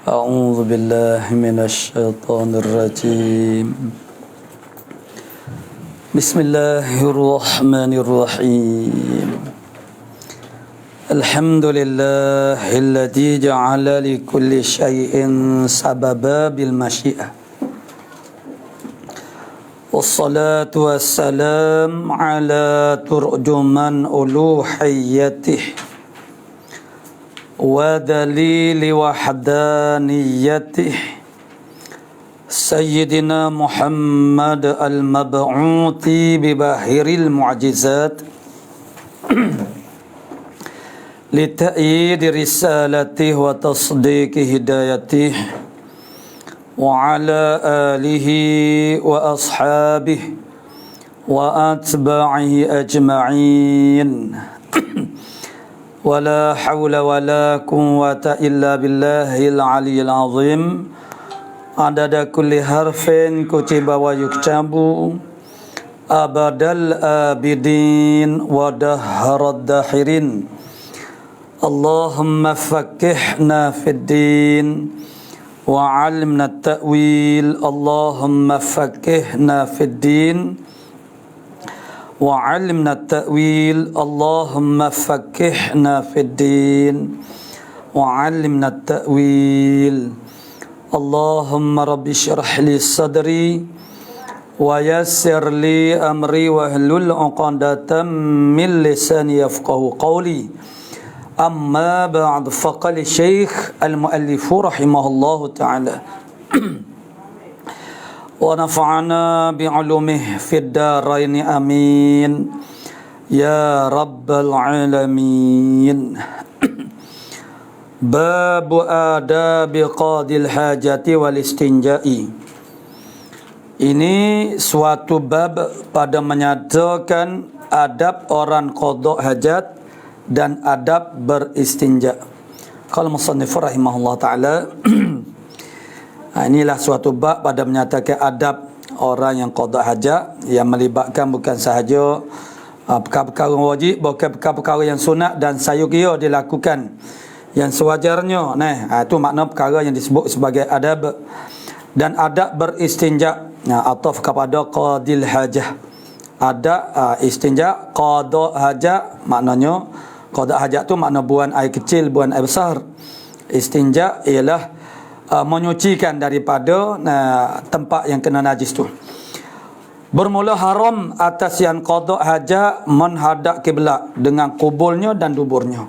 أعوذ بالله من الشيطان الرجيم بسم الله الرحمن الرحيم الحمد لله الذي جعل لكل شيء سببا بالمشيئة والصلاة والسلام على ترجمان ألوهيته ودليل وحدانيته سيدنا محمد المبعوث بباهر المعجزات لتأييد رسالته وتصديق هدايته وعلى آله وأصحابه وأتباعه أجمعين ولا حول ولا قوة إلا بالله العلي العظيم عدد كل حرف كتب ويكتب أبد الآبدين ودهر الداحرين اللهم فقهنا في الدين وعلمنا التأويل اللهم فقهنا في الدين وعلمنا التأويل اللهم فقهنا في الدين وعلمنا التأويل اللهم رب اشرح لي صدري ويسر لي أمري واحلل عقدة من لساني يفقهوا قولي أما بعد فقال الشيخ المؤلف رحمه الله تعالى ونفعنا بعلومه في الدارين آمين يا رب العالمين باب آداب قاضي الحاجة والاستنجاء. Ini suatu bab pada menyatakan adab orang qada hajat dan adab beristinja. Qala musannif rahimahullah taala inilah suatu bab pada menyatakan adab orang yang qada hajat yang melibatkan bukan sahaja perkara-perkara wajib, bukan perkara-perkara yang sunat dan sayuria dilakukan yang sewajarnya. Itu makna perkara yang disebut sebagai adab. Dan adab beristinja, ataf kepada qadil hajah. Adab istinja, qada hajat maknanya qada hajat tu makna buang air kecil, buang air besar. Istinja ialah menyucikan daripada tempat yang kena najis tu. Bermula haram atas yang qada hajat menghadap kiblat dengan kubulnya dan duburnya.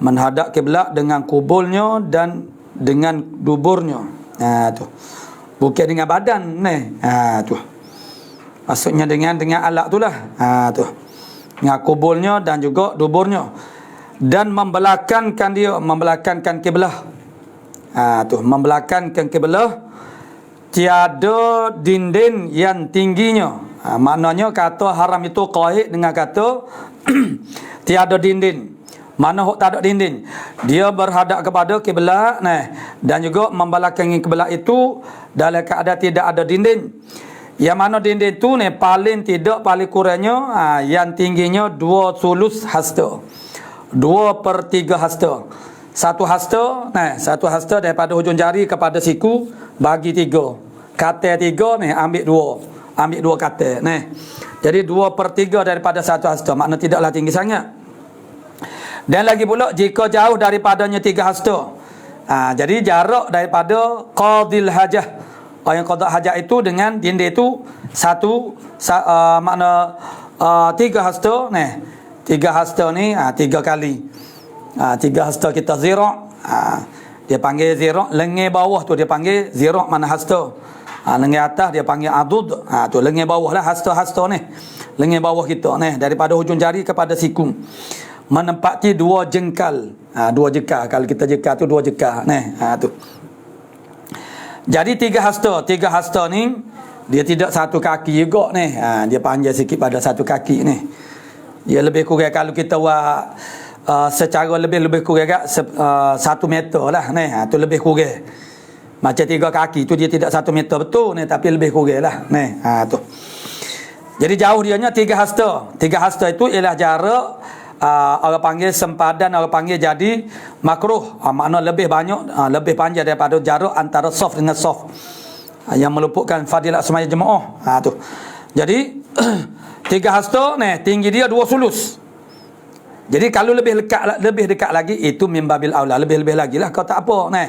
Menghadap kiblat dengan kubulnya dan dengan duburnya. Tu. Bukan dengan badan tu. Maksudnya dengan alat itulah. Tu. Dengan kubulnya dan juga duburnya. Dan membelakangkan kiblat. Membelakangkan kiblat, tiada dinding yang tingginya. Maknanya kata haram itu qaid dengan kata tiada dinding. Mana hok tak ada dinding? Dia berhadap kepada kiblat dan juga membelakangi kiblat itu dalam keadaan tidak ada dinding. Yang mana dinding tu paling kurangnya yang tingginya 2/3 hasta. 2/3 hasta. Satu hasta daripada hujung jari kepada siku bagi 3. Katil 3 ambil 2. Ambil 2 katil. Jadi 2/3 daripada satu hasta. Makna tidaklah tinggi sangat. Dan lagi pula jika jauh daripadanya 3 hasta. Jadi jarak daripada qadil hajah. Yang qada hajat itu dengan dinding itu makna 3 hasta. 3 hasta ni 3 kali. 3 hasta kita zira'. Dia panggil zira'. Lengan bawah tu dia panggil zira' mana hasta. Lengan atas dia panggil adud. Tu lengan bawah lah hasta-hasta ni. Lengan bawah kita ni daripada hujung jari kepada siku. Menempati 2 jengkal. 2 jekal. Kalau kita jekal tu 2 jekal tu. Jadi 3 hasta. 3 hasta ni dia tidak satu kaki juga ni. Dia panjang sikit pada satu kaki ni. Dia lebih kurang kalau kita buat secara lebih kurang 1 meter lah tu lebih kurang. Macam 3 kaki tu dia tidak 1 meter betul tapi lebih kurang lah tu. Jadi jauh dianya 3 hasta. 3 hasta itu ialah jarak orang panggil sempadan, orang panggil jadi makruh. Makna lebih banyak, lebih panjang daripada jarak antara soft dengan soft, yang meluputkan fadilat semaya jemaah. Tu. Jadi 3 hasta ni tinggi dia 2 sulus. Jadi kalau lebih dekat lagi itu mimbabil aula, lebih lagi lah, kau tak apa ni.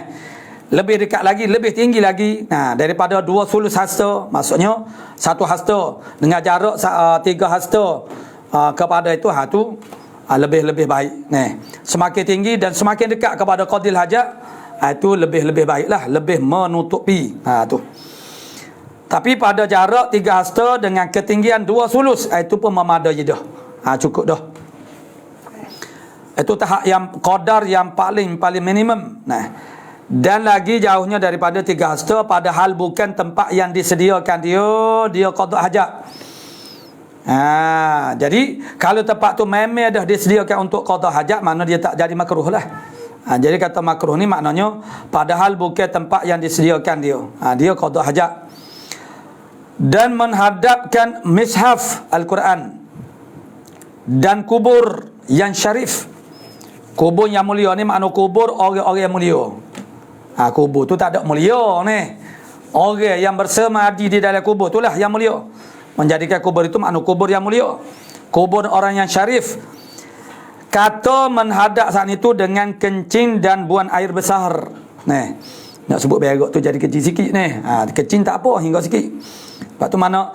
Lebih dekat lagi, lebih tinggi lagi. Daripada 2 sulus hasta, maksudnya 1 hasta dengan jarak 3 hasta kepada itu, tu lebih baik. Semakin tinggi dan semakin dekat kepada qadil hajat, itu lebih baiklah, lebih menutupi. Tu. Tapi pada jarak 3 hasta dengan ketinggian 2 sulus, itu pun memadai dah. Cukup dah. Itu tahap yang qadar yang paling minimum. Dan lagi jauhnya daripada 3 hasta, padahal bukan tempat yang disediakan dia qada hajat. Jadi kalau tempat tu memang dah disediakan untuk qada hajat, makna dia tak jadi makruh lah. Jadi kata makruh ni maknanya padahal bukan tempat yang disediakan dia qada hajat. Dan menghadapkan mishaf Al-Quran dan kubur yang syarif. Kubur yang mulia ni makna kubur orang-orang yang mulia. Kubur tu tak ada mulia ni. Orang yang bersemadi di dalam kubur itulah yang mulia. Menjadikan kubur itu makna kubur yang mulia. Kubur orang yang syarif. Kata menghadap saat itu dengan kencing dan buang air besar. Nak sebut berak tu jadi kecil sikit ni. Kencing tak apa, hingga sikit. Lepas tu mana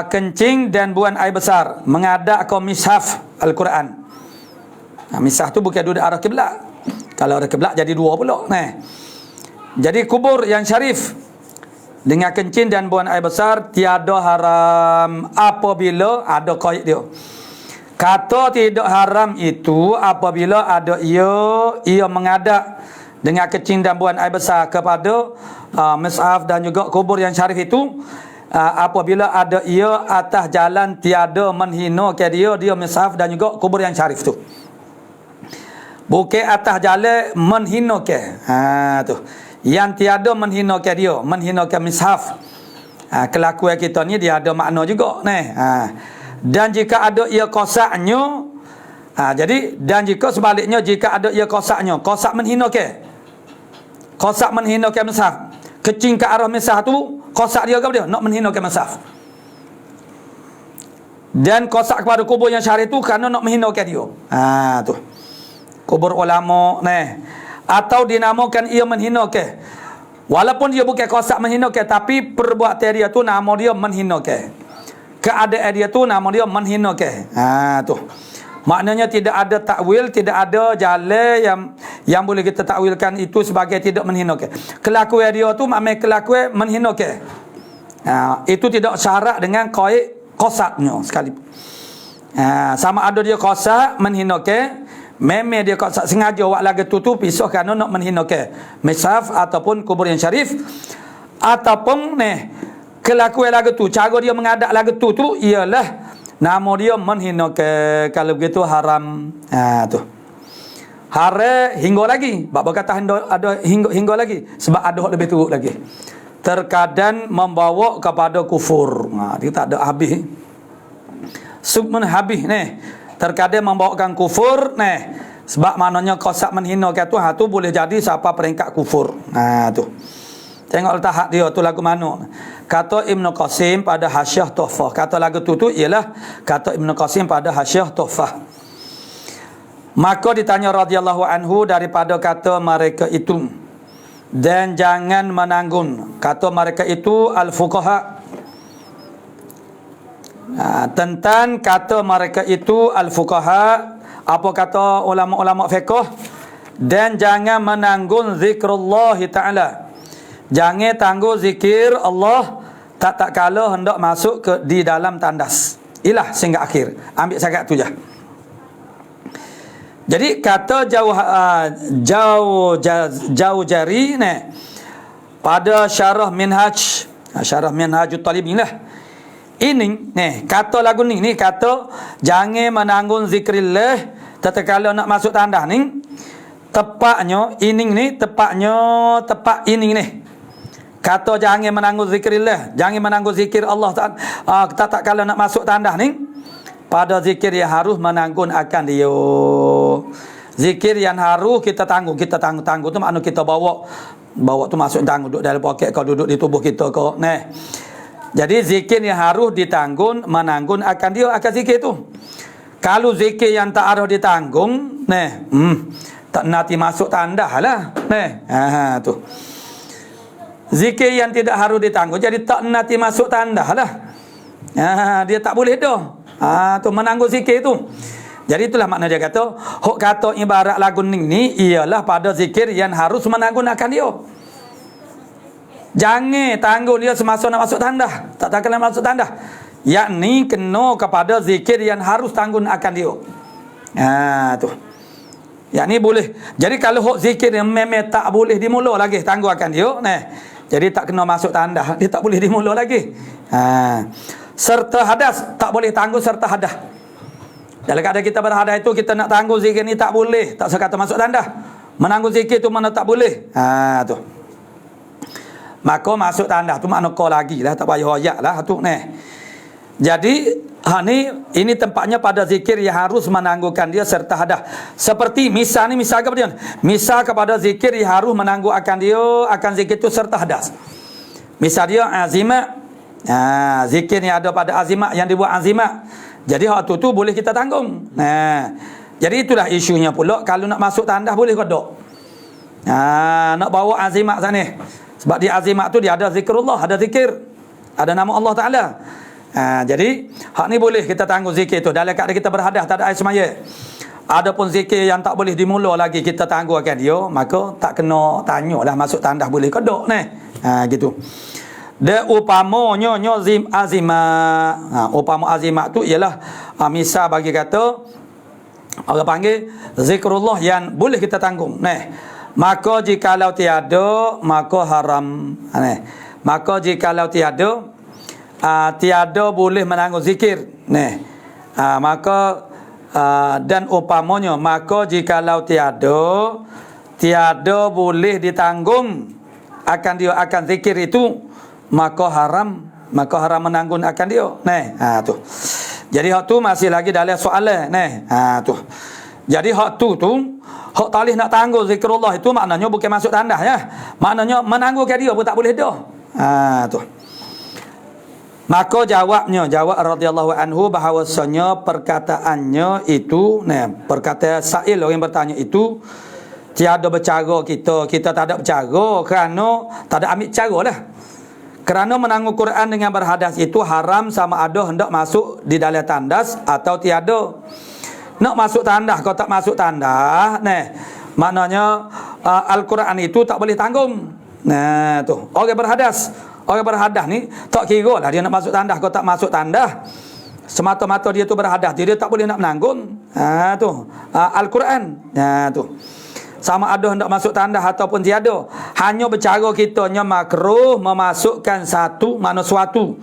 kencing dan buang air besar. Menghadap ke mishaf Al-Quran. Mishaf tu bukan duduk arah kiblat. Kalau arah kiblat jadi 2 pula. Jadi kubur yang syarif dengan kencing dan buang air besar tiada haram apabila ada qaid dia. Kata tidak haram itu apabila ada ia menghadap dengan kencing dan buang air besar kepada mishaf dan juga kubur yang syarif itu, apabila ada ia atas jalan tiada menghina ke dia mishaf dan juga kubur yang syarif tu. Bukan atas jalan menghina ke. Tu. Yang tiada menghina ke dia, menghina ke mishaf. Kelakuan kita ni dia ada makna juga ni. Dan jika ada ia kosaknya, jadi dan jika sebaliknya, jika ada ia kosaknya, kosak menghina ke. Kosak menghina ke mishaf. Kecing ke arah mishaf tu, kosak dia ke dia? Nak menghina ke mishaf. Dan kosak kepada kubur yang syarif tu kerana nak menghina ke dia. Tu. Kubur ulama ni. Atau dinamakan ia menghina ke. Walaupun dia bukan kosak menghina ke, tapi perbuatan dia tu nama dia menghina ke. Keadaan dia tu nama dia menghina ke. Tu. Maknanya tidak ada takwil, tidak ada jalan yang boleh kita takwilkan itu sebagai tidak menghina ke. Kelakuan dia tu maknanya kelakuan menghina ke. Itu tidak syarat dengan qaid qasaknya sekalipun. Sama ada dia qasak menghina ke, memang dia kosak sengaja buat lagu tu pisah kerana nak menghina ke mishaf ataupun kubur yang syarif, ataupun kelakuan lagu tu, cara dia menghadap lagu tu ialah nama dia menghina ke. Kalau begitu haram. Tu haram hingga lagi. Bab kata ada hingga lagi sebab ada lebih teruk lagi. Terkadang membawa kepada kufur. Dia tak ada habis. Submun habis terkadang membawakan kufur sebab maknanya kosak menghina ke tu boleh jadi siapa peringkat kufur. Tu tengok letak hak dia tu lagu mana. Kata Ibn Qasim pada Hasyiah Tuhfah. Kata lagu tu ialah kata Ibn Qasim pada Hasyiah Tuhfah. Maka ditanya radhiyallahu anhu daripada kata mereka itu, dan jangan menanggung. Kata mereka itu al-fuqaha. Tentang kata mereka itu al-fuqaha, apa kata ulama-ulama fiqh, dan jangan menanggung zikrullah ta'ala. Jangan tangguh zikir Allah tak kala hendak masuk di dalam tandas. Ilah sehingga akhir. Ambil sangat tu je. Jadi kata jauh jari pada syarah minhaj Minhajut Talib inilah. Ini kata lagu ni kata jangan menanggung zikrillah tatkala nak masuk tandas ni. Tepatnya tepat ini kata jangan menanggung zikrillah, jangan menanggung zikir Allah tak kala nak masuk tandas ni. pada zikir yang harus menanggung akan dia. Zikir yang harus kita tanggung tu makna kita bawa tu masuk tanggung duduk dalam poket kau, duduk di tubuh kita kau. Nah. Jadi zikir yang harus ditanggung menanggung akan dia akan zikir tu. Kalau zikir yang tak harus ditanggung, tak nanti masuk tanda lah. Tu. Zikir yang tidak harus ditanggung jadi tak nanti masuk tanda lah. Dia tak boleh dah. Tu menanggung zikir tu. Jadi itulah makna dia kata, hok kata ibarat lagu ni ialah pada zikir yang harus menanggung akan dia. Jangan tanggung dia semasa nak masuk tanda. Tak kena masuk tanda. Yakni kena kepada zikir yang harus tanggung akan dia. Tu. Yakni boleh. Jadi kalau hok zikir yang memang tak boleh dimula lagi tanggung akan dia, jadi tak kena masuk tanda. Dia tak boleh dimula lagi. Serta hadas tak boleh tanggung serta hadas. Dalam keadaan kita berhadas itu kita nak tanggung zikir ni tak boleh. Tak sekata masuk tanda. Menanggung zikir tu mana tak boleh. Tu. Maka masuk tanda tu makna kau lagi lah, tak payah hoyak lah tu. Jadi ini tempatnya pada zikir yang harus menanggungkan dia serta hadas. Seperti misal kepada dia. Misal kepada zikir yang harus menanggung akan dia akan zikir itu serta hadas. Misal dia azimat. Zikir yang ada pada azimat yang dibuat azimat. Jadi hak tu boleh kita tanggung. Jadi itulah isunya pula, kalau nak masuk tandas boleh ke tak? Nak bawa azimat sana. Sebab di azimat tu dia ada zikrullah, ada zikir, ada nama Allah Taala. Jadi hak ni boleh kita tanggung zikir tu dalam keadaan kita berhadas tak ada air semaya. Adapun zikir yang tak boleh dimula lagi kita tangguhkan dia, maka tak kena tanyalah masuk tandas boleh ke tak gitu. Dan upamanya azimat. Upama azimat tu ialah misal bagi kata orang panggil zikrullah yang boleh kita tanggung. Maka jikalau tiada maka haram. Maka jikalau tiada tiada boleh menanggung zikir. Maka dan upamanya maka jikalau tiada boleh ditanggung akan dia akan zikir itu, maka haram menanggung akan dia. Tu. Jadi hak tu masih lagi dalam soalan. Tu. Jadi hak tu hak talih nak tanggung zikrullah itu maknanya bukan masuk tanda ya. Maknanya menanggungkan dia pun tak boleh dah. Tu. Maka jawab radhiyallahu anhu bahawasanya perkataannya itu, perkataan Sa'il orang bertanya itu tiada bercara kita tak ada bercara kerana tak ada ambil cara lah. Kerana menanggung Quran dengan berhadas itu haram sama ada hendak masuk di dalam tandas atau tiada. Nak masuk tandas kau tak masuk tandas, maknanya Al-Quran itu tak boleh tanggung. Tu. Orang berhadas ni tak kira lah dia nak masuk tandas kau tak masuk tandas. Semata-mata dia tu berhadas, dia tak boleh nak menanggung. Tu. Al-Quran. Tu. Sama ada hendak masuk tandas ataupun tiada. Hanya bercara kitanya makruh memasukkan satu makna suatu.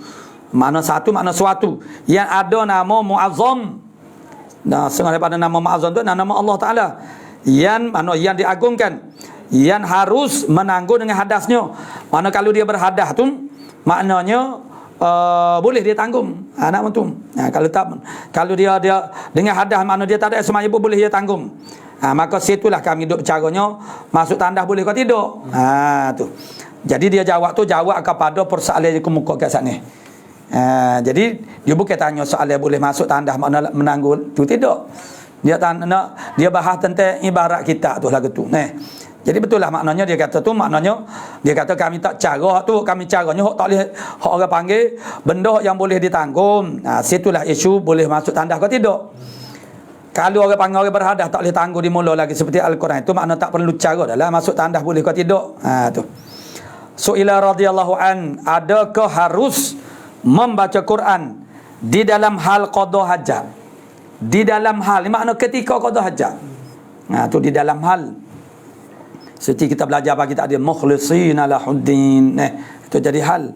Makna suatu yang ada nama muazzam. Setengah daripada nama muazzam tu nama Allah Taala. Yang diagungkan, yang harus menanggung dengan hadasnya. Mana kalau dia berhadas tu maknanya boleh dia tanggung. Nak mentum. Kalau dia dengan hadas makna dia tak ada semaya pun boleh dia tanggung. Maka situlah kami duduk bercaranya masuk tandas boleh ke tidak. Tu. Jadi dia jawab kepada persoalan yang kemukakan saat ni. Jadi dia bukan tanya soalan boleh masuk tandas makna menanggung tu tidak. Dia bahas tentang ibarat kita tu lagu tu. Jadi betul lah maknanya dia kata tu, maknanya dia kata kami tak cara tu, kami caranya hak tak boleh, hak orang panggil benda yang boleh ditanggung. Situlah isu boleh masuk tandas ke tidak. Kalau orang panggil orang berhadas tak boleh tanggung di mula lagi seperti Al-Quran itu makna tak perlu cara dah lah masuk tandas boleh ke tidak. Tu. Su'ila radhiyallahu an, adakah harus membaca Quran di dalam hal qada hajat? Di dalam hal ni makna ketika qada hajat. Tu di dalam hal. Seperti kita belajar bagi tak ada mukhlishina lahuddin. Itu jadi hal.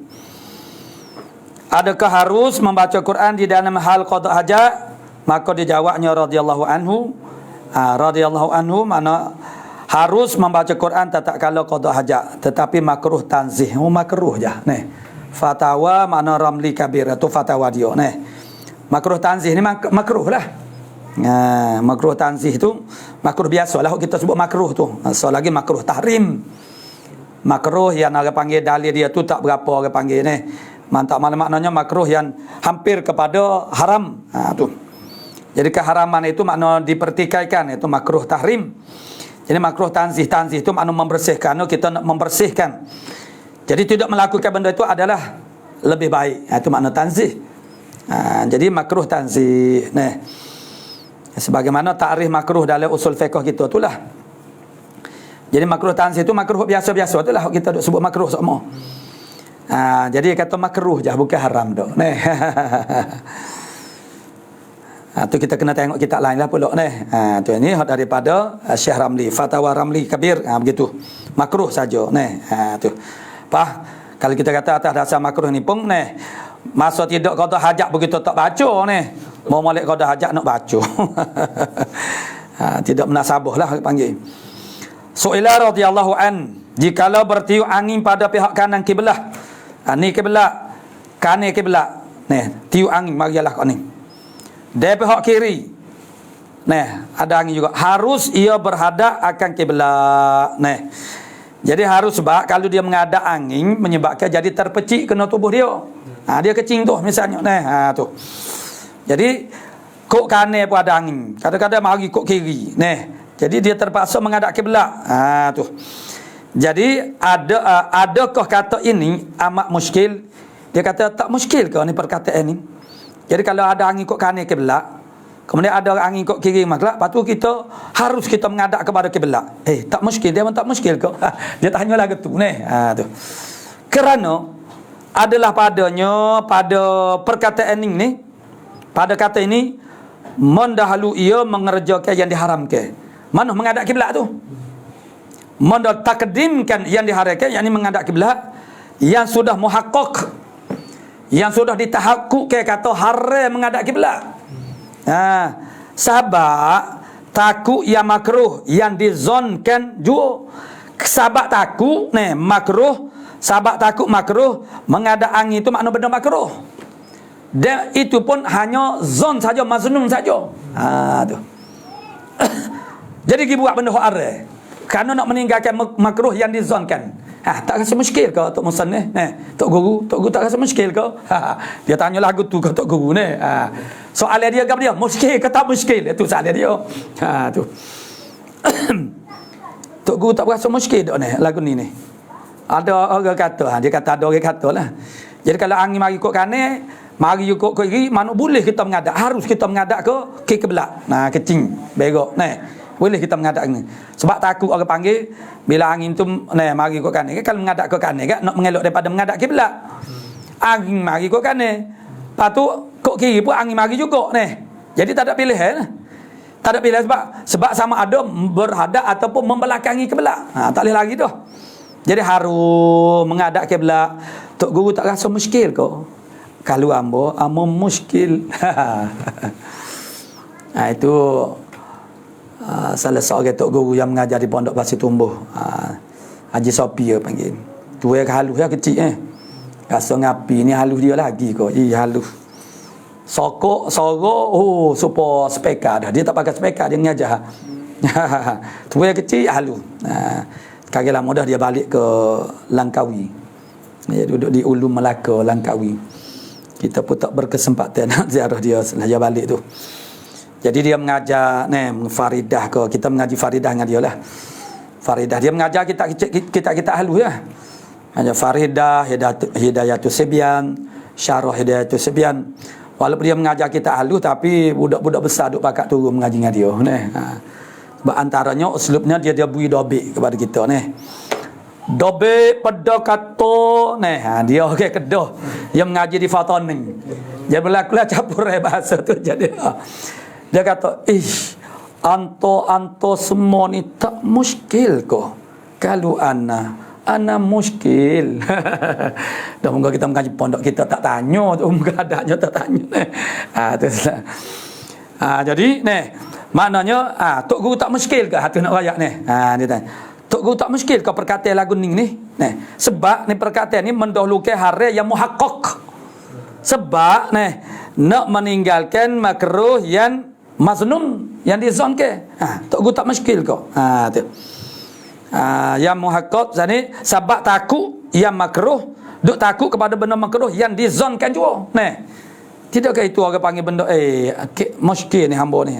Adakah harus membaca Quran di dalam hal qada hajat? Maka dijawabnya radhiyallahu anhu. Radhiyallahu anhu mana harus membaca Quran tak kalau qada hajat, tetapi makruh tanzih. Makruh je. Fatwa mana ramli kabir itu fatwa dia. Makruh tanzih ni makruh lah. Makruh tanzih tu makruh biasa lah kita sebut makruh tu. So lagi makruh tahrim. Makruh yang orang panggil dalil dia tu tak berapa orang panggil ni. Mantap, maknanya makruh yang hampir kepada haram. Tu. Jadi keharaman itu makna dipertikaikan, itu makruh tahrim. Jadi makruh tanzih itu makna membersihkan, kita nak membersihkan. Jadi tidak melakukan benda itu adalah lebih baik. Itu makna tanzih. Jadi makruh tanzih. Nah, sebagaimana takrif makruh dalam usul fiqh kita itulah. Jadi makruh tanzih itu makruh biasa-biasa itulah kita duk sebut makruh semua. Jadi kata makruh je, bukan haram dak. Nah. Tu kita kena tengok kitab lain lah pula ni. Tu ini daripada Syekh Ramli, Fatwa Ramli Kabir, begitu. Makruh saja ni. Tu. Kalau kita kata atas dasar makruh ni pun ni, masa tidak qada hajat begitu tak baca ni. Mau molek qada hajat nak baca. Tidak munasabah lah panggil. Su'ila radhiyallahu an, jikalau bertiup angin pada pihak kanan kiblat. Ni kiblat, kanan kiblat. Ni, tiup angin marilah kat ni. Dari pihak kiri. Nah, ada angin juga. Harus ia berhadap akan kiblat. Nah. Jadi harus sebab kalau dia menghadap angin menyebabkan jadi terpecik kena tubuh dia. Dia kecing tu misalnya. Nah, tu. Jadi kok kanan pun ada angin. Kadang-kadang mari kok kiri. Nah, jadi dia terpaksa menghadap kiblat. Tu. Jadi adakah kata ini amat muskil? Dia kata tak muskil ke ni perkataan ni? Jadi kalau ada angin kok kanan kiblat, kemudian ada angin kok kiri kiblat, lepas tu harus kita menghadap kepada kiblat. Tak muskil, dia pun tak muskil ke? Dia tanya lagi tu ni. Tu. Kerana adalah pada perkataan ini, pada kata ini mendahulu ia mengerjakan yang diharamkan. Mana menghadap kiblat tu? Mentakdimkan yang diharamkan, yakni menghadap kiblat yang sudah muhaqqaq, yang sudah ditahakkukkan kata haram menghadap kiblat. Sebab takut yang makruh yang dizonkan juga. Sebab takut ni makruh, sebab takut makruh menghadap angin itu makna benda makruh. Dan itu pun hanya zon saja, maznun saja. Tu. Jadi dia buat benda haram kerana nak meninggalkan makruh yang dizonkan. Tak rasa muskil ke Tok Musan ni? Tok Guru tak rasa muskil ke? Dia tanya lagu tu ke Tok Guru ni. Soalan dia kepada dia, muskil ke tak muskil? Itu soalan dia. Tu. Tok Guru tak rasa muskil dak ni lagu ni. Ada orang kata, dia kata ada orang kata lah. Jadi kalau angin mari kok kanan, mari kok kiri, mana boleh kita menghadap? Harus kita menghadap ke kiblat. Kecing, berok. Boleh kita menghadap ni. Sebab takut orang panggil bila angin tu mari kok kanan. Kalau menghadap ke kanan kan nak mengelak daripada menghadap kiblat. Angin mari kok kanan. Lepas tu kok kiri pun angin mari juga Jadi tak ada pilihan. Tak ada pilihan sebab sama ada berhadap ataupun membelakangi kiblat. Tak boleh lagi dah. Jadi harus menghadap kiblat. Tok Guru tak rasa muskil kau. Kalau ambo muskil. Itu salah seorang Tok Guru yang mengajar di Pondok Pasir Tumbuh, Haji Sopi panggil. Tu yang halus dia kecil rasa ngapi ni halus dia lagi kau. Halus. Sokok supaya spekar dah. Dia tak pakai spekar, dia mengajar. Tu yang kecil halus. Kaki lama dah dia balik ke Langkawi. Dia duduk di Ulum Melaka, Langkawi. Kita pun tak berkesempatan nak ziarah dia setelah dia balik tu. Jadi dia mengajar Faridah ke, kita mengaji Faridah dengan dia lah. Faridah dia mengajar kita halus ya. Hanya Faridah, Hidayatul Sibyan, Syarah Hidayatul Sibyan. Walaupun dia mengajar kita halus, tapi budak-budak besar duk pakat turun mengaji dengan dia Sebab antaranya uslubnya dia bui dobik kepada kita Dobik pada kata dia okey Kedah. Dia mengaji di Fatani. Dia berlakulah campur bahasa tu jadi. Dia kata, anto semua ni tak muskil kok. Kalau ana muskil. Dah moga kita mengaji pondok kita tak tanya tu, moga adanya tak tanya. Jadi maknanya Tok Guru tak muskil ke hatu nak rayak dia tanya. Tok Guru tak muskil ke perkataan lagu ni. Sebab ni perkataan ni mendahulukan haram yang muhaqqaq. Sebab nak meninggalkan makruh yang maznun, yang dizonkan. Tak guna tak muskil kau. Tu. Yang muhaqqaq sini sebab takut yang makruh, duk takut kepada benda makruh yang dizonkan juga. Tidakkah itu orang panggil benda muskil ni hamba ni.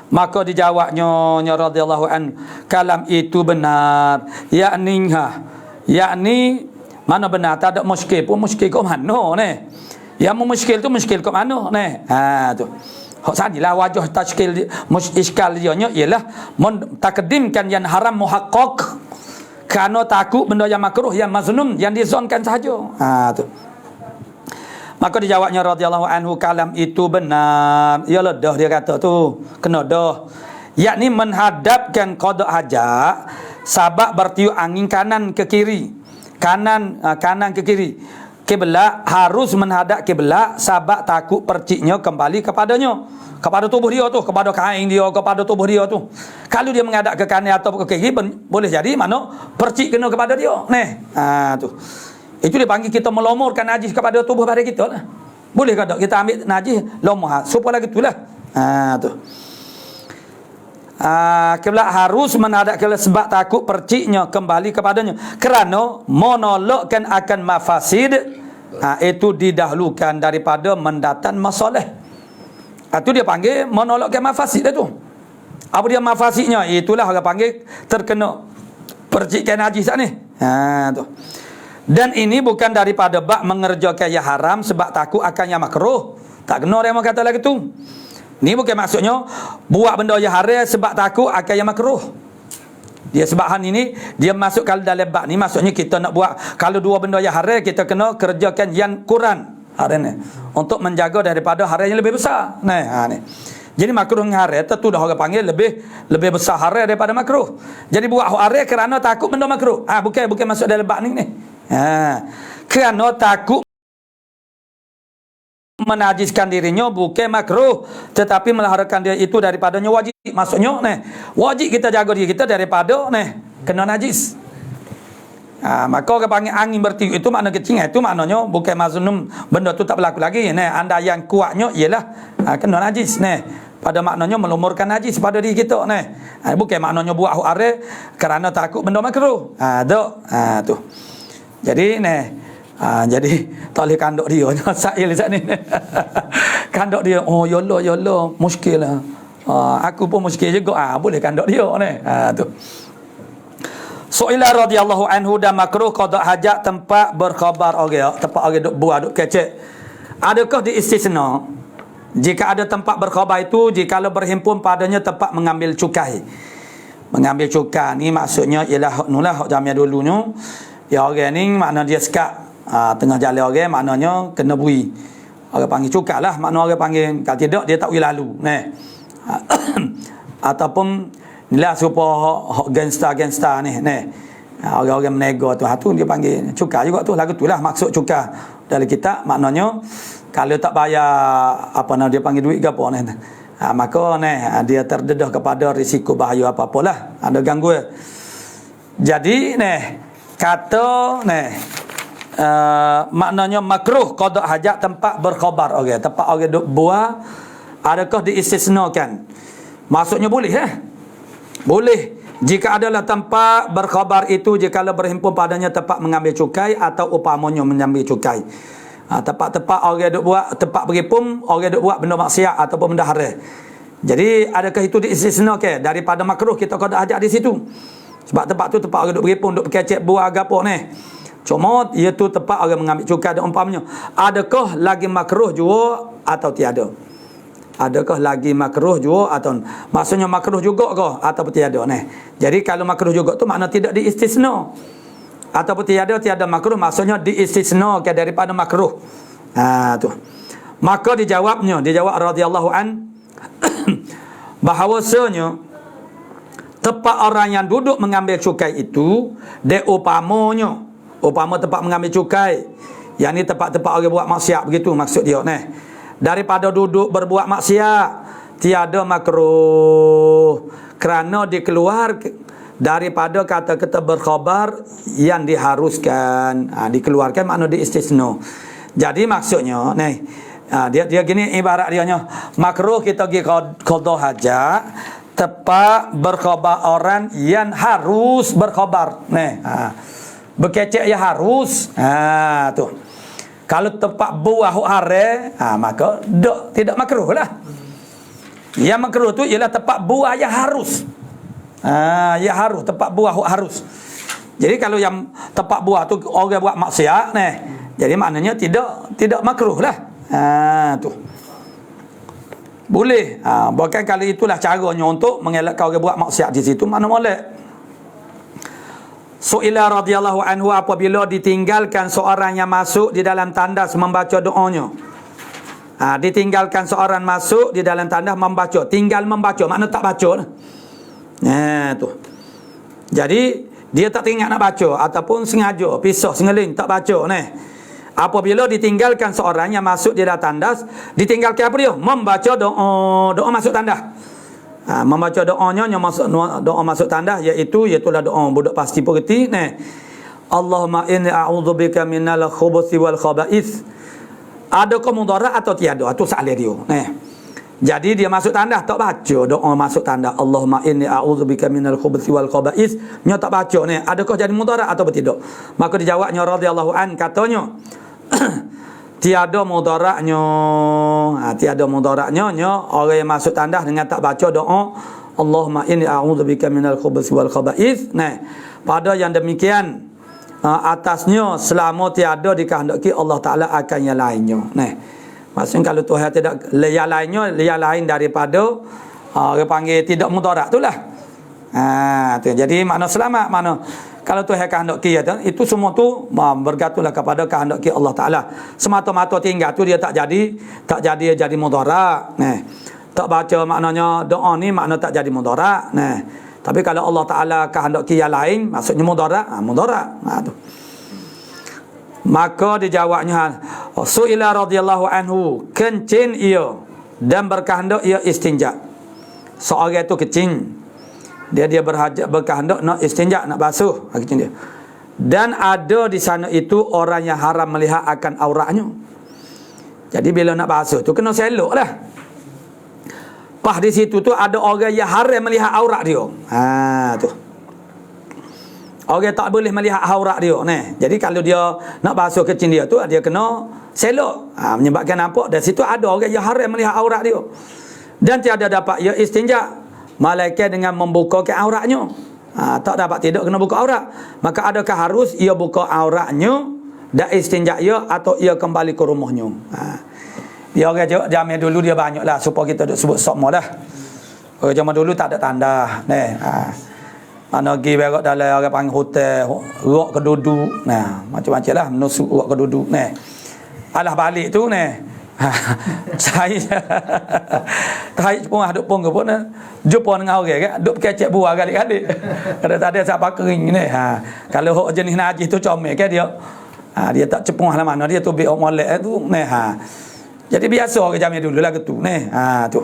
Maka dijawabnya radhiyallahu an, kalam itu benar, yakni mana benar, tak ada muskil pun, muskil kat mana ni? Yang muskil tu muskil kat mana ni? Tu. Hak sanilah wajah tashkil iskal dia nya ialah takdimkan yang haram muhaqqaq kerana takut benda yang makruh yang maznun yang dizonkan sahaja. Tu. Maka dijawabnya radhiyallahu anhu, kalam itu benar. Yalah dah dia kata tu, kena dah. Yakni menghadapkan qada hajat sabab bertiup angin kanan ke kiri. Kanan ke kiri. Kiblat harus menghadap kiblat sebab takut perciknya kembali kepadanya, kepada tubuh dia tu, kepada kain dia, kepada tubuh dia tu. Kalau dia menghadap ke kanan atau ke kiri, boleh jadi mana percik kena kepada dia. Tu. Itu dia panggil kita melomorkan najis kepada tubuh badan kita lah. Boleh ke tak kita ambil najis lomor supaya lagi itulah. Tu. Kiblat harus menghadap kiblat sebab takut perciknya kembali kepadanya, kerana menolakkan akan mafasid, itu didahulukan daripada mendatang masalah. Itu dia panggil menolakkan mafasid tu. Apa dia mafasidnya? Itulah orang panggil terkena percikan najis ni. Tu. Dan ini bukan daripada bab mengerjakan yang haram sebab takut akan yang makruh. Tak kena orang kata lagi tu. Ni bukan maksudnya buat benda yang haram sebab takut akan yang makruh. Dia sebab hal ini dia masuk kalau dalam bab ni, maksudnya kita nak buat kalau dua benda yang haram, kita kena kerjakan yang kurang haram ni untuk menjaga daripada haram yang lebih besar. Ni. Jadi makruh dengan haram tentu dah orang panggil lebih besar haram daripada makruh. Jadi buat haram kerana takut benda makruh. Bukan masuk dalam bab ni. Kerana takut menajiskan dirinya bukan makruh, tetapi melahirkan dia itu daripadanya wajib. Maksudnya wajib kita jaga diri kita daripada kena najis. Maka orang panggil angin bertiup itu makna kecil, itu maknanya bukan maznum, benda tu tak berlaku lagi. Anda yang kuatnya ialah kena najis. Pada maknanya melumurkan najis pada diri kita. Bukan maknanya buat haram kerana takut benda makruh. Tu. Jadi jadi tak boleh kandok dia Sa'il saat ni. Kandok dia, yolo muskil lah. Aku pun muskil juga. Boleh kandok dia tu. Su'ila radhiyallahu anhu, dan makruh qada hajat tempat berkhabar orang, tempat orang duk buah duk kecek. Adakah diistisna jika ada tempat berkhabar itu jikalau berhimpun padanya tempat mengambil cukai? Mengambil cukai ni maksudnya ialah hak nulah hak jamia dulunya. Ya orang ni makna dia sekat tengah jalan orang, maknanya kena bui. Orang panggil cukai lah, makna orang panggil. Kalau tidak dia tak boleh lalu. Ataupun inilah supaya hak gangster ni. Orang-orang menego tu, tu dia panggil cukai juga tu. Lagu tu lah maksud cukai dalam kitab, maknanya kalau tak bayar dia panggil duit ke apa ni. Maka dia terdedah kepada risiko bahaya apa-apalah, ada gangguan. Jadi kata maknanya makruh qada hajat tempat berkhabar orang, tempat orang duk buah, adakah diistisnakan? Maksudnya boleh boleh jika adalah tempat berkhabar itu jikalau berhimpun padanya tempat mengambil cukai atau upamanya mengambil cukai. Tempat-tempat orang duk buat, tempat berhimpun orang duk buat benda maksiat ataupun benda haram. Jadi adakah itu diistisnakan daripada makruh kita qada hajat di situ? Sebab tempat tu tempat orang duk berhimpun, duk kecek buah agapo Cuma ia tu tempat orang mengambil cukai dan umpamanya. Adakah lagi makruh juga atau tiada? Adakah lagi makruh juga atau maksudnya makruh juga ke ataupun tiada Jadi kalau makruh juga tu makna tidak diistisna. Ataupun tiada makruh maksudnya diistisnakan daripada makruh. Tu. Maka dijawab radhiyallahu an bahawasanya tempat orang yang duduk mengambil cukai itu upama tempat mengambil cukai, yang ni tempat-tempat orang buat maksiat begitu maksud dia daripada duduk berbuat maksiat tiada makruh kerana dikeluar daripada kata-kata berkhabar yang diharuskan. Dikeluarkan makna diistisna. Jadi maksudnya Dia gini ibarat dianya. Makruh kita pergi qada hajat tepat berkhabar orang yang harus berkhabar. Berkecek ya harus. Tu. Kalau tempat buah hare, maka tidak makruh lah. Yang makruh tu ialah tempat buah yang harus. Ya harus, tempat buah harus. Jadi kalau yang tempat buah tu orang buat maksiat jadi maknanya tidak makruh lah. Tu. Boleh. Bahkan kali itulah caranya untuk mengelakkan orang buat maksiat di situ, mana boleh. Su'ila radhiyallahu anhu, apabila ditinggalkan seorang yang masuk di dalam tandas membaca doanya. Ditinggalkan seorang masuk di dalam tandas membaca, tinggal membaca, makna tak baca lah. Tu. Jadi dia tak teringat nak baca ataupun sengaja pisah sengeling tak baca Apabila ditinggalkan seorang yang masuk di dalam tandas, ditinggalkan apa dia? Membaca doa masuk tandas. Membaca doanya yang doa masuk tandas, iaitulah doa budak pasti pengerti Allahumma inni a'udzubika minal khubuthi wal khaba'ith. Adakah mudarat atau tiada? Itu soalan dia. Jadi dia masuk tandas tak baca doa masuk tandas Allahumma inni a'udzubika minal khubuthi wal khaba'ith, nya tak baca adakah jadi mudarat atau tidak? Maka dijawabnya radhiyallahu an, katanya tiada mudaratnya. Tiada mudaratnya orang yang masuk tandas dengan tak baca doa Allahumma inni a'udzubika minal khubuthi wal khaba'ith. Pada yang demikian atasnya selama tiada dikehendaki Allah Taala akan yang lainnya. Maksudnya kalau Tuhan tidak yang lainnya, yang lain daripada orang panggil tidak mudarat itulah. Tu. Jadi makna selamat, makna kalau Tuhan kehendaki itu semua tu bergantunglah kepada kehendaki Allah Taala. Semata-mata tinggal tu dia tak jadi mudarat. Tak baca maknanya doa ni makna tak jadi mudarat. Tapi kalau Allah Taala kehendaki yang lain, maksudnya mudarat, mudarat. Tu. Maka dijawabnya Su'ila radhiyallahu anhu, kencing ia dan berkehendak ia istinja. Seorang itu kencing, dia berkehendak nak istinja, nak basuh kencing dia. Dan ada di sana itu orang yang haram melihat akan auratnya. Jadi bila nak basuh tu kena selok lah. Pas di situ tu ada orang yang haram melihat aurat dia. Tu. Orang tak boleh melihat aurat dia. Jadi kalau dia nak basuh kecil dia tu, dia kena selok. Menyebabkan nampak dari situ ada orang yang haram melihat aurat dia. Dan tiada dapat ia istinja malaikat dengan membuka ke auratnya. Tak dapat tidak kena buka aurat. Maka adakah harus ia buka auratnya dan istinja ia atau ia kembali ke rumahnya? Dia orang zaman dulu dia banyaklah supaya kita duk sebut sokmo dah. Orang zaman dulu tak ada tanda. Mana pergi berak dalam orang panggil hotel, ruak keduduk. Macam-macam lah menusuk ruak keduduk. Alah balik tu saya pun duk pun ke pun jumpa dengan orang kan duk kecek buah kali-kali. Kada tak ada siapa kering Kalau hok jenis najis tu comel kan dia. Dia tak cepung lah mana dia tu biar molek tu. Jadi biasa orang zaman dulu lah gitu. Tu.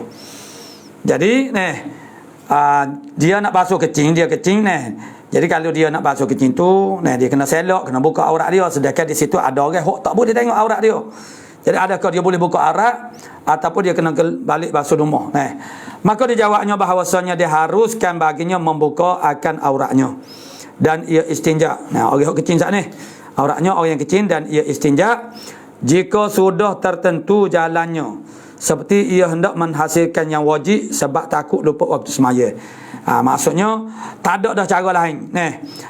Jadi dia nak basuh kecing, dia kecing Jadi kalau dia nak basuh kecing tu, dia kena selok, kena buka aurat dia. Sedangkan di situ ada orang hok tak boleh tengok aurat dia. Jadi adakah dia boleh buka aurat ataupun dia kena balik basuh rumah? Maka dijawabnya bahawasanya diharuskan baginya membuka akan auratnya dan ia istinja. Orang hok kecing sat ni, auratnya orang yang kecing dan ia istinja jika sudah tertentu jalannya, seperti ia hendak menghasilkan yang wajib sebab takut lupa waktu semaya. Maksudnya tak ada dah cara lain.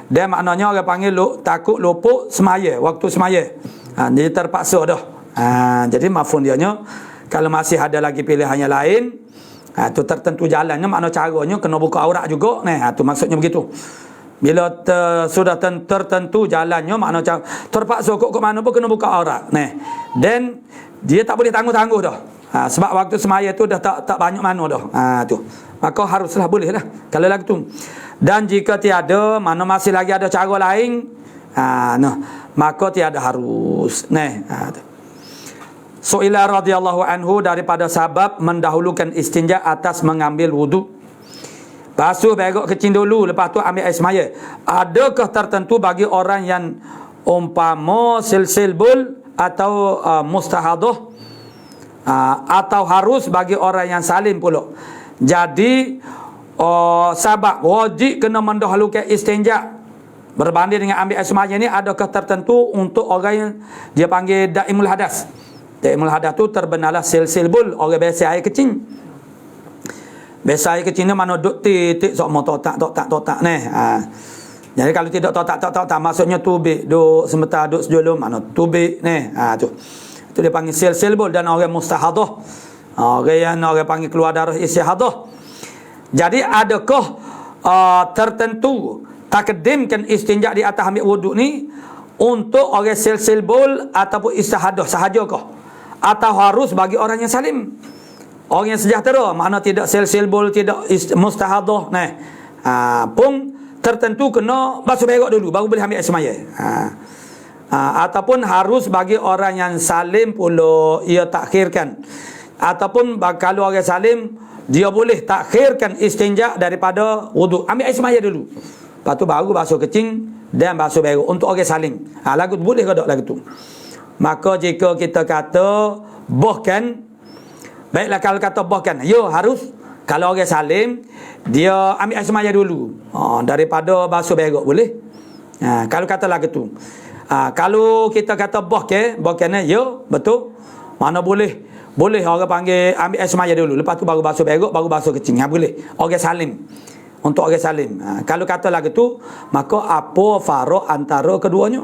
Dia maknanya orang panggil takut lupa semaya, waktu semaya. Jadi terpaksa dah. Jadi mafhum dianya kalau masih ada lagi pilihan yang lain, tu tertentu jalannya, makna caranya kena buka aurat juga. Tu maksudnya begitu. Bila sudah tertentu jalannya, makna terpaksa kok ke mana pun kena buka aurat. Dan dia tak boleh tangguh-tangguh dah. Sebab waktu semaya tu dah tak banyak mana dah. Tu. Maka haruslah bolehlah kalau lagu tu. Dan jika tiada, mana masih lagi ada cara lain, maka tiada harus. Tu. Su'ila radhiyallahu anhu, daripada sabab mendahulukan istinja atas mengambil wudu. Basuh berak kecil dulu, lepas tu ambil air semaya. Adakah tertentu bagi orang yang umpama silsilbul atau mustahadah atau harus bagi orang yang salim pula. Jadi sebab wajib kena mendahulukan istinja berbanding dengan ambil air semaya ni, adakah tertentu untuk orang yang dia panggil daimul hadas. Daimul hadas tu terbenarlah sel-sel bul, orang biasa air kecil. Biasa air kecil ni mana duk titik sok mau totak ni. Jadi kalau tidak totak maksudnya tubik duk sementara duk sejulum mana tubik ni. Tu. Itu dia panggil sel-sel bul. Dan orang mustahadah, orang panggil keluar darah istihadah. Jadi adakah tertentu takdimkan istinja di atas ambil wuduk ni untuk orang sel-sel bul ataupun istihadah sahajakah, atau harus bagi orang yang salim, orang yang sejahtera, makna tidak sel-sel bul, tidak mustahadah pun tertentu kena basuh berak dulu baru boleh ambil air semaya. Ataupun harus bagi orang yang salim pula ia takhirkan, ataupun kalau orang salim dia boleh takhirkan istinja daripada wuduk, ambil air semaya dulu, lepas tu baru basuh kecing dan basuh berak untuk orang salim. Lagu tu boleh ke tak lagu tu? Maka jika kita kata bahkan, baiklah kalau kata bahkan, harus kalau orang salim dia ambil air semaya dulu daripada basuh berak, boleh. Kalau kata lagu tu. Kalau kita kata bahkan betul, mana boleh orang panggil ambil air semaya dulu, lepas tu baru basuh berak, baru basuh kecing. Boleh orang salim, untuk orang salim. Kalau kata lagu tu, maka apa farak antara keduanya?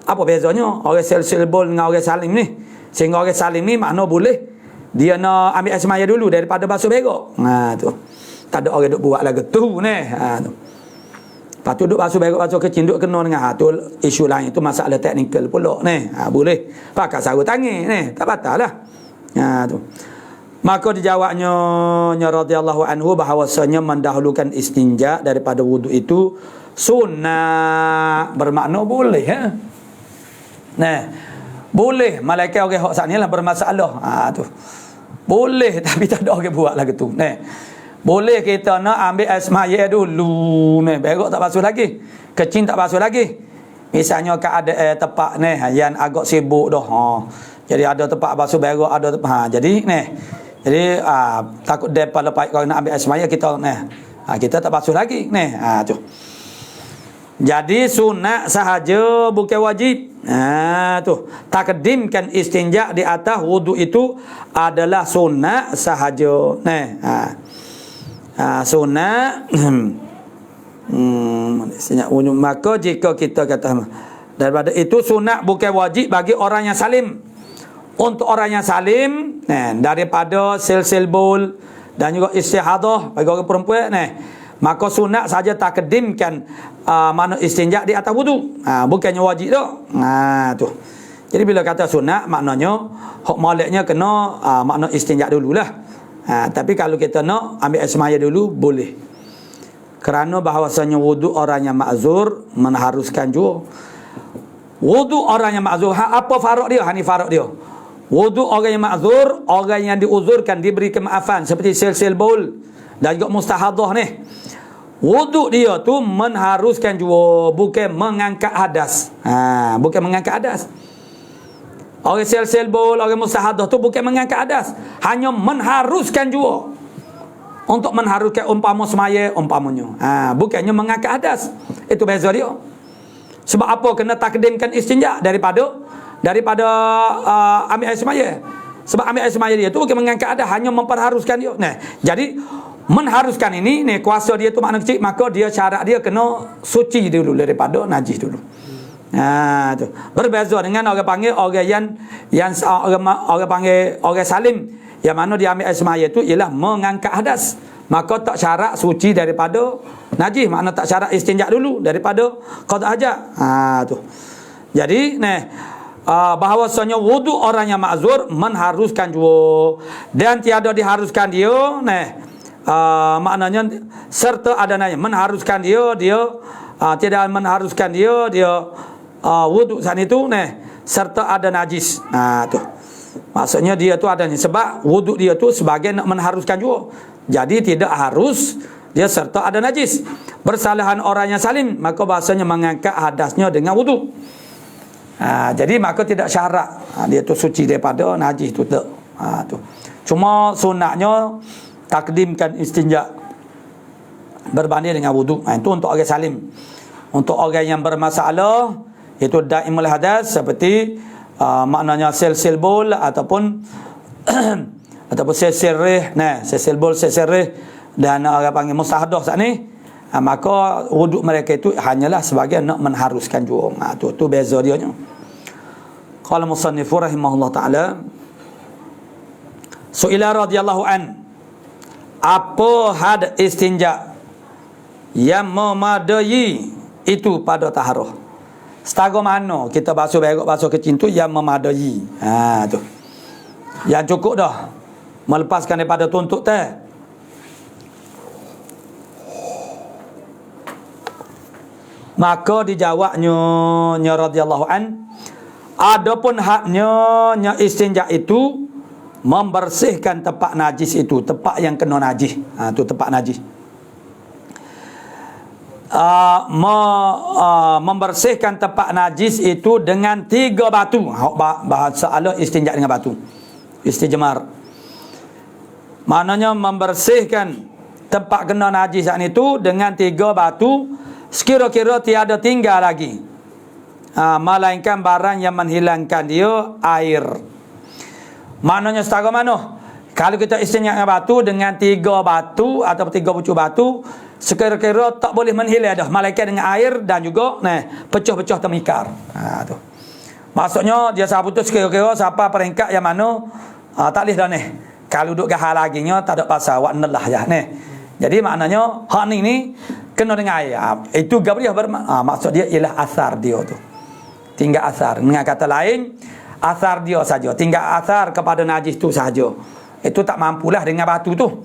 Apa bezanya orang sel-sel bol dengan orang salim ni? Sehingga orang salim ni makna boleh dia nak ambil air semaya dulu daripada basuh berak. Tu. Tak ada orang duk buat lagu tu ni. Tu. Lepas tu duk basuh berak, basuh kecil, duk kena dengan tu isu lain, tu masalah teknikal pula ni. Boleh pakai sarung tangan ni, tak batal lah. Tu. Maka dijawabnya radhiyallahu anhu bahawasanya mendahulukan istinja daripada wuduk itu sunnah, bermakna boleh. Boleh. Malaikat orang hak sana lah bermasalah. Tu. Boleh tapi tak ada orang buat lagu tu. Boleh kita nak ambil air semaya dulu. Berak tak basuh lagi, kecing tak basuh lagi. Misalnya keadaan tempat yang agak sibuk dah. Jadi ada tempat basuh berak, ada tempat. Jadi takut depa lepas kalau nak ambil air semaya kita kita tak basuh lagi. Tu. Jadi sunat sahaja, bukan wajib. Tu. Takdimkan istinja di atas wuduk itu adalah sunat sahaja. Sunat. Maka jika kita kata daripada itu sunat bukan wajib bagi orang yang salim. Untuk orang yang salim daripada sel-sel bol dan juga istihadah bagi orang perempuan maka sunat saja takdimkan mana istinja di atas wudu, bukannya wajib dah. Tu. Jadi bila kata sunat maknanya hak maliknya kena makna istinja dululah. Tapi kalau kita nak ambil air semaya dulu boleh. Kerana bahawasanya wudu orang yang ma'zur mengharuskan juga. Wudu orang yang ma'zur, apa farak dia? Ni farak dia. Wudu orang yang ma'zur, orang yang diuzurkan, diberi kemaafan seperti sel-sel bol dan juga mustahadah ni. Wudu dia tu mengharuskan juga, bukan mengangkat hadas. Bukan mengangkat hadas. Orang sel-sel bol, orang mustahadah tu bukan mengangkat hadas, hanya mengharuskan juga. Untuk mengharuskan umpama semaya umpamanya. Bukannya mengangkat hadas. Itu beza dia. Sebab apa kena takdimkan istinja daripada ambil air semaya? Sebab ambil air semaya dia tu bukan mengangkat hadas, hanya memperharuskan dia. Jadi mengharuskan ini kuasa dia tu makna kecil, maka dia syarat dia kena suci dulu daripada najis dulu. Tu. Berbeza dengan orang panggil orang yang orang panggil orang salim, yang mana dia ambil air semaya itu ialah mengangkat hadas, maka tak syarat suci daripada najis, makna tak syarat istinja dulu daripada qada hajat. Tu. Jadi bahawasanya wudu orang yang ma'zur mengharuskan juga, dan tiada diharuskan dia maknanya serta adanya mengharuskan dia tidak mengharuskan dia wudu saat itu serta ada najis. Tu. Maksudnya dia tu adanya sebab wuduk dia tu sebagai nak mengharuskan juga. Jadi tidak harus dia serta ada najis. Bersalahan orang yang salim, maka bahasanya mengangkat hadasnya dengan wuduk. Jadi maka tidak syarat dia tu suci daripada najis tu tak. Tu. Cuma sunatnya takdimkan istinja berbanding dengan wudu. Itu untuk orang salim. Untuk orang yang bermasalah, itu daimul hadas, seperti maknanya sel-sel bol ataupun ataupun sel-sel rih. Nah, sel-sel bol, sel-sel rih, dan orang panggil mustahdah saat ni, maka wudu mereka itu hanyalah sebagai nak mengharuskan juga. Tu beza dia nya. Qala musannif rahimahullah taala, su'ila radhiyallahu an, apa had istinja yang memadai itu pada taharah? Setara mana kita basuh berok basuh kecil tu yang memadai? Tu. Yang cukup dah melepaskan daripada tuntut teh. Maka dijawabnya radhiyallahu an, adapun haknya istinja itu membersihkan tempat najis itu, tempat yang kena najis. Tu tempat najis. Membersihkan tempat najis itu dengan 3 batu. Bahasa Allah istinja dengan batu. Istijmar. Maknanya membersihkan tempat kena najis itu dengan 3 batu, sekira-kira tiada tinggal lagi melainkan barang yang menghilangkan dia, air. Maknanya setara mana? Kalau kita istinja dengan batu dengan 3 batu atau 3 pucuk batu, sekira-kira tak boleh menghilang dah, melainkan dengan air dan juga pecah-pecah temikar. Tu. Maksudnya dia sahabat tu sekira-kira siapa peringkat yang mana tak boleh dah ni. Kalau duduk gahal lagi nya tak ada pasal wak nelah ya ni. Jadi maknanya hak ni kena dengan air. Itu gabriah maksud dia ialah asar dia tu. Tinggal asar. Dengan kata lain, asar dia saja. Tinggal asar kepada najis tu saja. Itu tak mampulah dengan batu tu.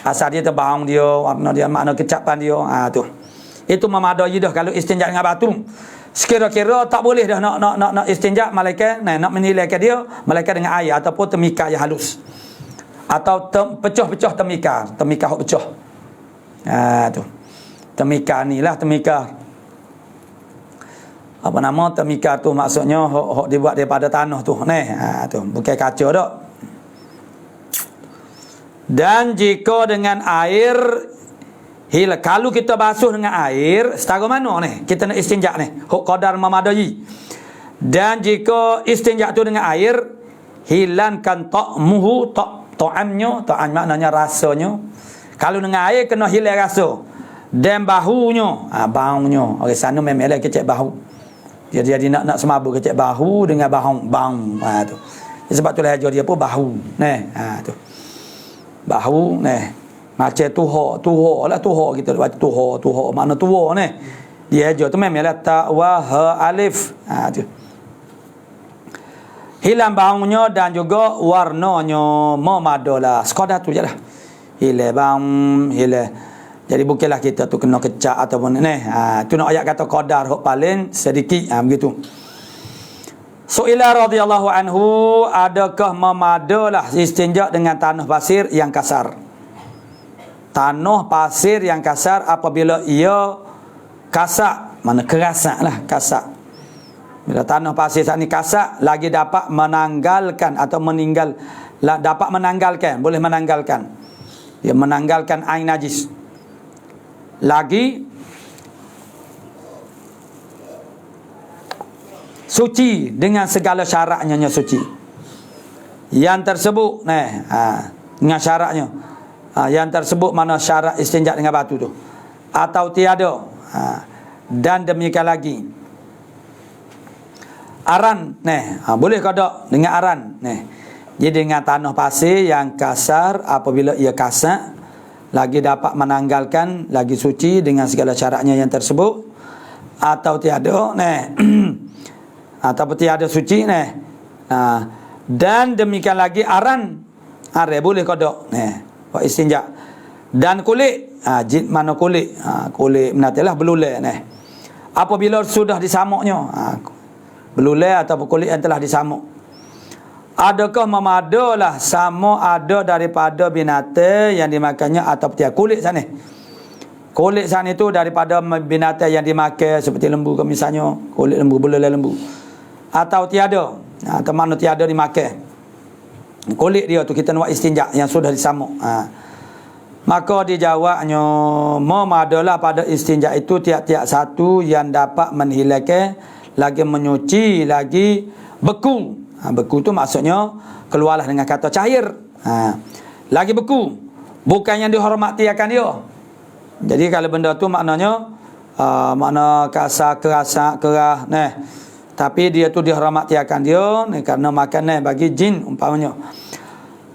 Asar dia terbang dia, warna dia, makna kecapan dia. Tu. Itu memadai dah kalau istinja dengan batu. Sekira-kira tak boleh dah nak istinja malaikat, nak menilaikan dia malaikat dengan air ataupun temikar yang halus. Atau pecah-pecah temikar hok pecah. Tu. Temikar ni lah temikar. Apa nama temikar tu, maksudnya hok dibuat daripada tanah tu. Tu bukan kaca dak. Dan jika dengan air, kalau kita basuh dengan air, setara mana ni kita nak istinja ni, hok qadar memadai. Dan jika istinja tu dengan air, hilangkan ta'muhu, ta'amnya, ta'am maknanya rasanya. Kalau dengan air kena hilang rasa. Dan bahunya, baunya. Orang sana memang lah kecek bahu. Jadi nak semabuk kecek bahu dengan bau. Tu. Sebab tu lah ajar dia pun bahu. Tu. Bahu macam tuho lah, tuho kita baca tuho makna tua ni. Dia ajar tu memang lah ta wa ha alif. Tu. Hilang baunya dan juga warnanya memadalah. Sekadar tu jelah. Hilang bau, hilang. Jadi bukanlah kita tu kena kecak ataupun tu nak ayat kata qadar hok paling sedikit begitu. Su'ila radhiyallahu anhu, adakah memadalah istinja dengan tanah pasir yang kasar? Tanah pasir yang kasar apabila ia kasak, mana kerasak lah, kasak. Bila tanah pasir saat ni kasak, lagi dapat menanggalkan atau dapat menanggalkan, boleh menanggalkan. Dia menanggalkan air najis. Lagi suci dengan segala syaratnya suci. Yang tersebut dengan syaratnya. Yang tersebut mana syarat istinja dengan batu tu. Atau tiada. Dan demikian lagi. Aran boleh ke tak dengan aran? Jadi dengan tanah pasir yang kasar, apabila ia kasak, lagi dapat menanggalkan, lagi suci dengan segala syaratnya yang tersebut. Atau tiada ataupun tiada suci dan demikian lagi aran boleh kodok buat istinja. Dan kulit mana kulit menatilah belulai apabila sudah disamuknya belulai ataupun kulit yang telah disamuk, adakah memadalah sama ada daripada binatang yang dimakannya atau tiada kulit sana. Kulit sana itu daripada binatang yang dimakan seperti lembu ke misalnya, kulit lembu, belulai lembu. Atau tiada, atau mana tiada dimakan. kulit dia tu kita nak buat istinja yang sudah disamuk. Maka dia jawabnya, memadalah pada istinja itu tiap-tiap satu yang dapat menghilangkan, lagi menyuci, lagi beku. Beku tu maksudnya keluarlah dengan kata cair. Lagi beku, bukan yang dihormati akan dia. Jadi kalau benda tu maknanya makna kasar, kerah, tapi dia tu dihormati akan dia kerana makan bagi jin umpamanya.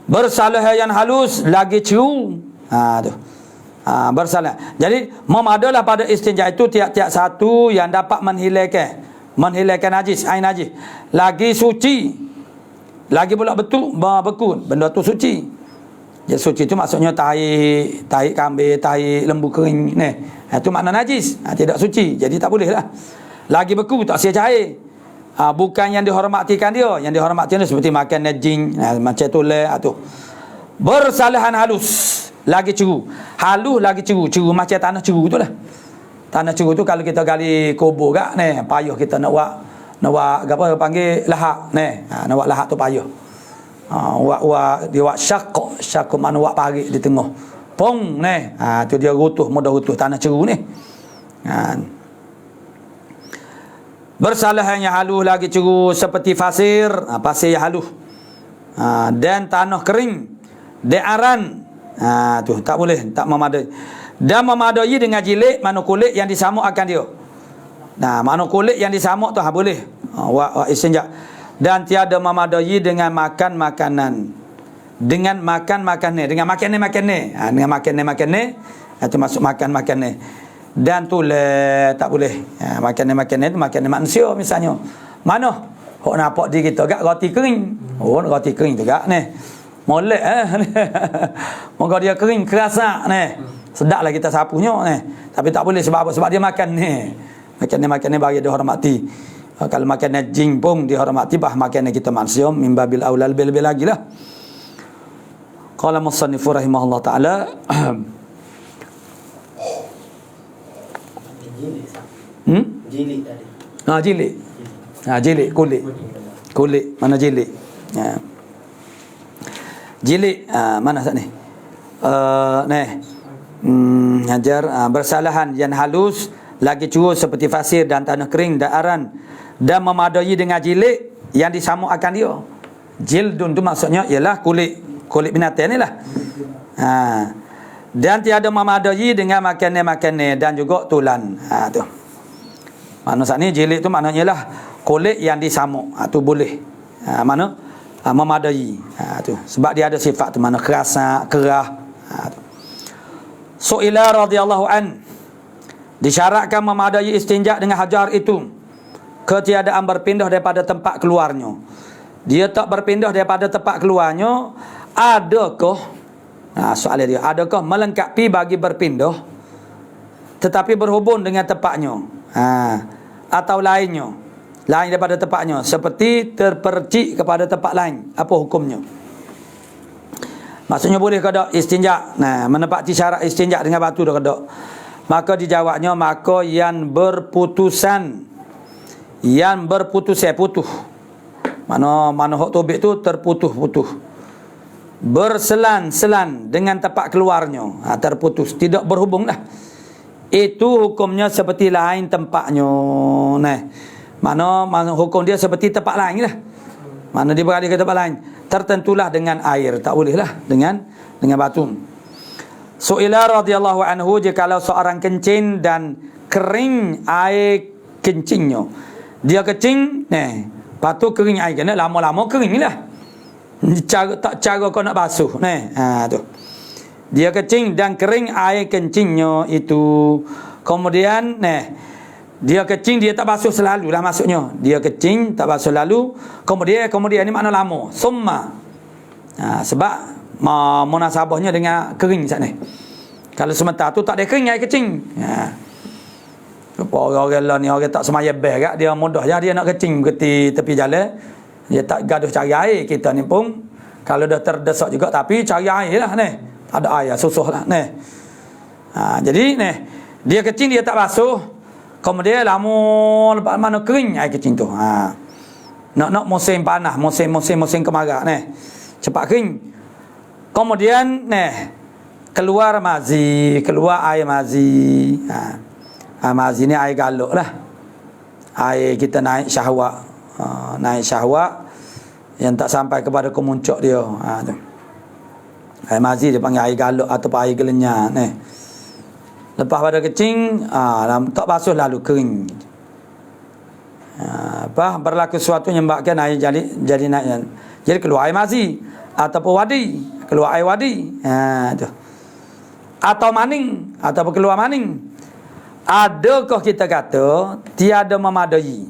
Bersalah yang halus, lagi ceru. Tu. Bersalah. Jadi memadalah pada istinja itu tiap-tiap satu yang dapat menghilangkan najis, air najis. Lagi suci. Lagi pula betul beku, benda tu suci. Jadi suci tu maksudnya tahi kambing, tahi lembu kering ni. Itu makna najis. Tidak suci. Jadi tak boleh lah. Lagi beku, tak sia cair. Bukan yang dihormatikan dia. Yang dihormatikan dia seperti makan jin, macam tu lah tu. Bersalahan halus, lagi ceru. Halus lagi ceru. Ceru macam tanah ceru tu lah. Tanah ceru tu kalau kita gali kubur gak ni, payah kita nak buat apa panggil lahak ni. Nak buat lahak tu payah. Dia buat syak mana buat parit di tengah. Pong ni. Tu dia mudah rutuh tanah ceru ni. Bersalahan yang halus lagi ceru seperti pasir yang halus. Dan tanah kering, dearan. Tu tak boleh, tak memadai. Dan memadai dengan jilid, mana kulit yang disamuk akan dia. Mana kulit yang disamuk tu boleh. Istinja. Dan tiada memadai dengan makan makanan. Dengan makan makanan, dengan makan ni. Dengan makan ni. Itu masuk makan ni. Dan tu tak boleh. Makan ni tu makan manusia misalnya. Mana? Hok nampak di kita gak roti kering. Roti kering tu gak ni. Molek moga dia kering kerasa ni. Sedaplah kita sapunya ni. Tapi tak boleh sebab apa? Sebab dia makan ni. Makan ni bagi dia hormati. Kalau makan jin pun dihormati, bah makan kita manusia mimbabil aula lebih lagi lah. Qala musannif rahimahullah taala jilid tadi. Jilid kulit mana jilid? Jilid mana sat ni? Hajar bersalahan yang halus lagi curus seperti pasir dan tanah kering daharan dan memadai dengan jilid yang disamuk akan dia. Jildun tu maksudnya ialah kulit binatang ni lah. Dan tiada memadai dengan makan dan juga tulan. Tu. Makna saat ni jilid tu maknanya lah kulit yang disamuk. Tu boleh. Mana? Memadai. Tu. Sebab dia ada sifat tu mana kerasa, kerah. Su'ila radhiyallahu an, disyaratkan memadai istinja dengan hajar itu ketiadaan berpindah daripada tempat keluarnya. Dia tak berpindah daripada tempat keluarnya. Adakah soalan dia, adakah melengkapi bagi berpindah tetapi berhubung dengan tempatnya, atau lain daripada tempatnya, seperti terpercik kepada tempat lain, apa hukumnya? Maksudnya boleh ke tak istinja? Menepati syarat istinja dengan batu dah ke tak? Maka dijawabnya, maka yang berputusan putuh. Mana hak tobik tu terputuh. Berselan-selan dengan tempat keluarnya, terputus, tidak berhubung dah. Itu hukumnya seperti lain tempatnya. Mana hukum dia seperti tempat lain lah. Mana dia berada ke tempat lain, tertentulah dengan air, tak boleh lah dengan batu. Su'ila radhiyallahu anhu, jikalau seorang kencing dan kering air kencingnya. Dia kencing, patu kering air kena lama-lama kering lah. Cara kau nak basuh tu. Dia kencing dan kering air kencingnya itu. Kemudian dia kencing, dia tak basuh selalu lah maksudnya. Dia kencing tak basuh lalu. Kemudian ni makna lama. Summa. Sebab munasabahnya dengan kering saat ni. Kalau sementara tu tak ada kering air kencing. Orang lah ni, orang tak semaya bel kat dia, mudah je dia nak kencing berhenti tepi jalan. Dia tak gaduh cari air. Kita ni pun kalau dah terdesak juga, tapi cari air lah ni. Ada air susah lah ni. Jadi dia kencing dia tak basuh. Kemudian lama lepas mana kering air kencing tu. Nak musim panas, musim kemarau ni. cepat kering. Kemudian keluar mazi, keluar air mazi. Air mazi ni air galuk lah. Air kita naik syahwat. Naik syahwat yang tak sampai kepada kemuncak dia. Tu. Air mazi dia panggil air galuk ataupun air gelenyar ni. Lepas pada kecing, tak basuh lalu kering. Berlaku sesuatu menyebabkan air jadi naik. Jadi keluar air mazi ataupun wadi, keluar air wadi. Tu. Atau maning ataupun keluar maning. Adakah kita kata tiada memadai?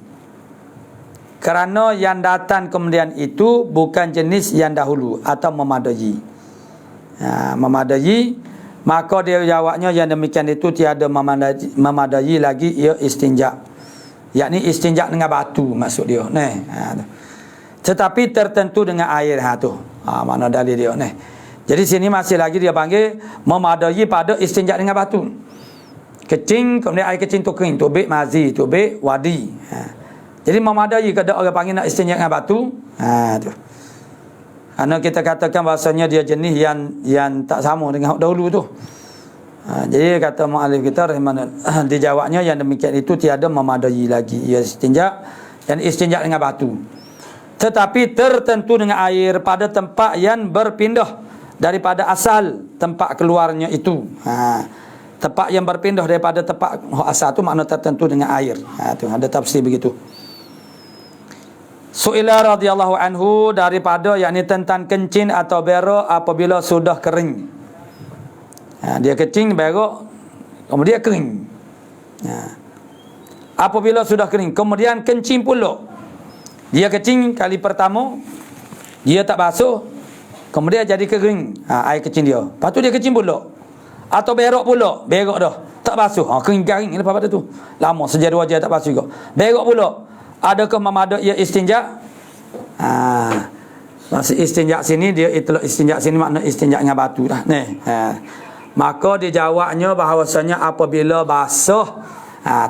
Kerana yang datang kemudian itu bukan jenis yang dahulu atau memadai. Memadai, maka dia jawabnya yang demikian itu tiada memadai lagi ia istinja. Yakni istinja dengan batu maksud dia. Tetapi tertentu dengan air tu. Mana dalil dia ni. Jadi sini masih lagi dia panggil memadai pada istinja dengan batu. Kecing, kemudian air kecing tu kering, tubik mazi, tubik wadi. Jadi memadai kada orang panggil nak istinja dengan batu. Tu. Kerana kita katakan bahasanya dia jenis yang tak sama dengan dahulu tu. Jadi kata mu'alif kita rahimahullah, dijawabnya yang demikian itu tiada memadai lagi ia istinja, yang istinja dengan batu. Tetapi tertentu dengan air pada tempat yang berpindah daripada asal tempat keluarnya itu. Tempat yang berpindah daripada tempat asal tu makna tertentu dengan air. Tu ada tafsir begitu. Su'ila radhiyallahu anhu daripada yakni tentang kencing atau berak apabila sudah kering. Dia kencing berak kemudian kering. Apabila sudah kering kemudian kencing pula. Dia kencing kali pertama dia tak basuh kemudian jadi kering air kencing dia. Lepas tu dia kencing pula. Atau berak pula, berak dah tak basuh. Kering lepas pada tu. Lama sejak 2 jam tak basuh juga. Berak pula. Adakah memadai ia istinja? Maksud istinja sini dia itlaq istinja sini makna istinja dengan batu dah. Maka dijawabnya bahawasanya apabila basuh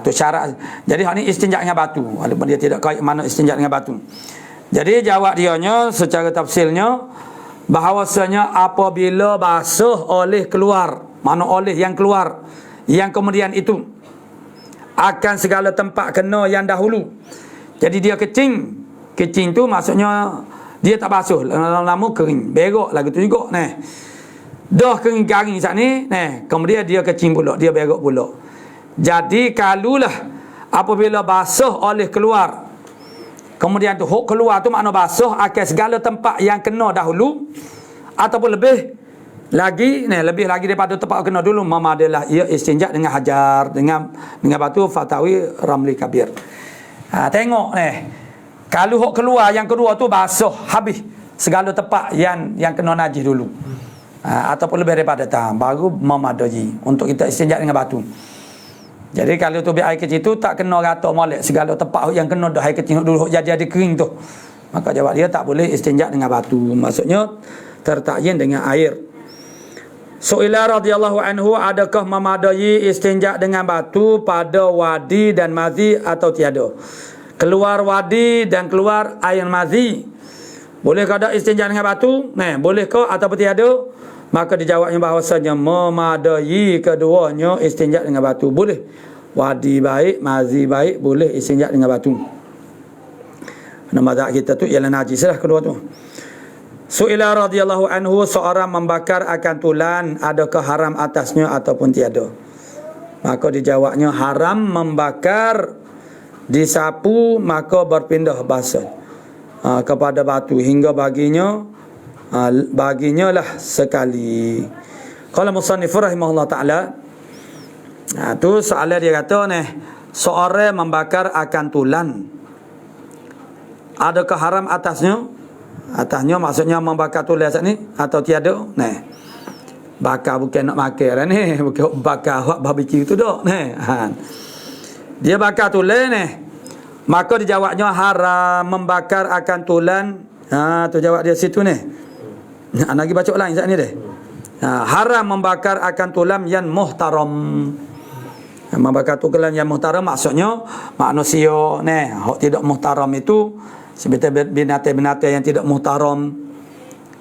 tu syarat. Jadi hak ni istinja dengan batu walaupun dia tidak kait mana istinja dengan batu. Jadi jawab dianya secara tafsirnya bahawasanya apabila basuh oleh keluar, mana oleh yang keluar yang kemudian itu akan segala tempat kena yang dahulu. Jadi dia kecing tu maksudnya dia tak basuh, lama kering, berak lagu tu juga dah kering garing saat ni kemudian dia kecing pula, dia berak pula. Jadi kalulah apabila basuh oleh keluar kemudian tu hok keluar tu makna basuh akan segala tempat yang kena dahulu ataupun lebih lagi daripada tempat kena dulu, memadalah ia istinja dengan hajar dengan batu fatawi ramli kabir. Tengok kalau hok keluar yang kedua tu basuh habis segala tempat yang kena najis dulu. Ataupun lebih daripada baru memadai untuk kita istinja dengan batu. Jadi kalau tu air kecil tu tak kena rata molek segala tempat yang kena dah air kecil dulu jadi ada kering tu. Maka jawab dia tak boleh istinja dengan batu. Maksudnya tertakyin dengan air. Su'ila radhiyallahu anhu adakah memadai istinja dengan batu pada wadi dan mazi atau tiada? Keluar wadi dan keluar air mazi, bolehkah ada istinja dengan batu? Bolehkah ataupun tiada? Maka dijawabnya bahawasanya memadai keduanya istinja dengan batu. Boleh. Wadi baik, mazi baik, boleh istinja dengan batu. Nama mazhab kita tu ialah najis lah kedua tu. Su'ila radhiyallahu anhu seorang membakar akan tulan, adakah haram atasnya ataupun tiada? Maka dijawabnya haram membakar disapu maka berpindah basah kepada batu hingga baginya lah sekali. Qala musannif rahimahullah taala, tu soalan dia kata seorang membakar akan tulan, adakah haram atasnya? Atasnya maksudnya membakar tulan saat ni atau tiada? Bakar bukan nak makan lah ni, bukan bakar hak barbecue tu dak. Dia bakar tulan maka dijawabnya haram membakar akan tulan. Tu jawab dia situ ni. Lagi baca ulang saat ni deh. Haram membakar akan tulan yang muhtaram. Membakar tulan yang muhtaram maksudnya manusia hak tidak muhtaram itu seperti binatang-binatang yang tidak muhtaram.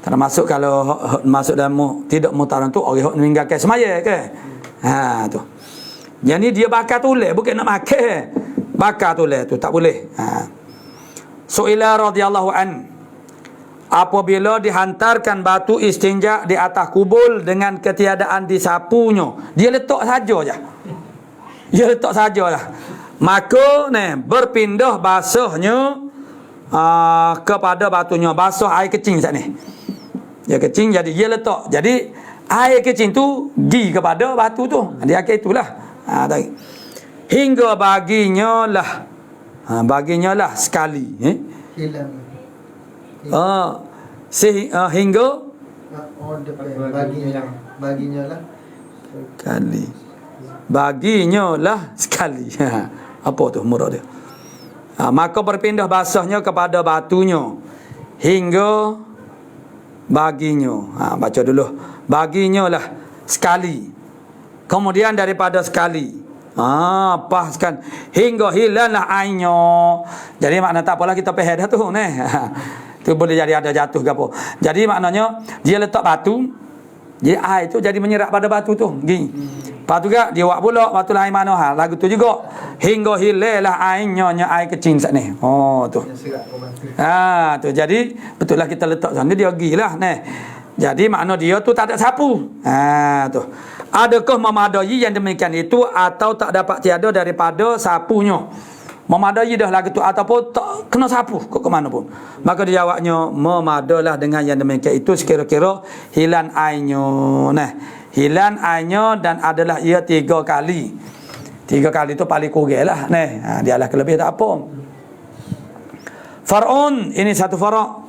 Termasuk kalau masuk dalam tidak mutaran tu orang hok meninggalkan semaya ke. Ha tu. Jadi dia bakar tulis bukan nak makan. Bakar tulis tu tak boleh. Ha. Su'ila radhiyallahu an, apabila dihantarkan batu istinja di atas kubul dengan ketiadaan disapunya, dia letak saja je. Dia letak sajalah. Maka berpindah basahnya kepada batunya, basah air kecing sat ni. Dia kecing jadi dia letak. Jadi air kecing tu pergi kepada batu tu. Dia akhir itulah. Hingga baginya lah sekali. Hilang. Hingga baginya lah sekali. Baginya lah sekali. Apa tu murad dia? Maka berpindah basahnya kepada batunya hingga baginya. Baca dulu. Baginya lah sekali. Kemudian daripada sekali. Paskan hingga hilanglah airnya. Jadi makna tak apalah kita peheh dah tu tu boleh jadi ada jatuh ke apa. Jadi maknanya dia letak batu, jadi air tu jadi menyerap pada batu tu. Lepas tu juga dia buat pula batu lain mana lagu tu juga hingga hilanglah airnya, air kecing sat ni. Tu. Tu jadi betul lah kita letak sana dia gilah Jadi makna dia tu tak ada sapu. Tu. Adakah memadai yang demikian itu atau tak dapat tiada daripada sapunya? Memadai dah lagu tu ataupun tak kena sapu ke mana pun. Maka dia jawabnya memadalah dengan yang demikian itu sekira-kira hilang airnya. Hilang airnya dan adalah ia 3 kali. 3 kali tu paling kurang lah. Dia lah kelebih tak apa. Far'un, ini satu fara'.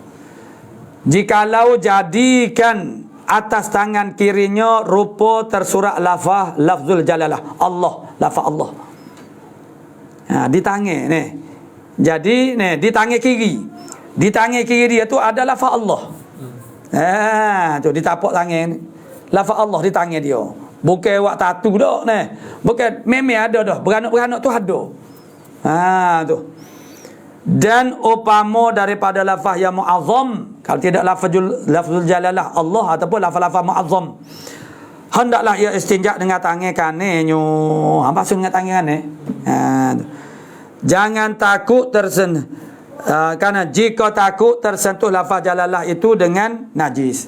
Jikalau jadikan atas tangan kirinya rupa tersurat lafzul jalalah Allah, lafaz Allah. Di tangan ni. Jadi di tangan kiri. Di tangan kiri dia tu ada lafaz Allah. Tu ditapak tangan lafaz Allah di tangan dia. Bukan buat tatu dak Bukan memang ada dah. Beranak-beranak tu ada. Tu. Dan upama daripada lafaz yang muazzam, kalau tidak lafzul jalalah Allah ataupun lafaz-lafaz muazzam, hendaklah ia istinja dengan tangan kanannya. Maksud dengan tangan kanan jangan takut kerana jika takut tersentuh lafaz jalalah itu dengan najis.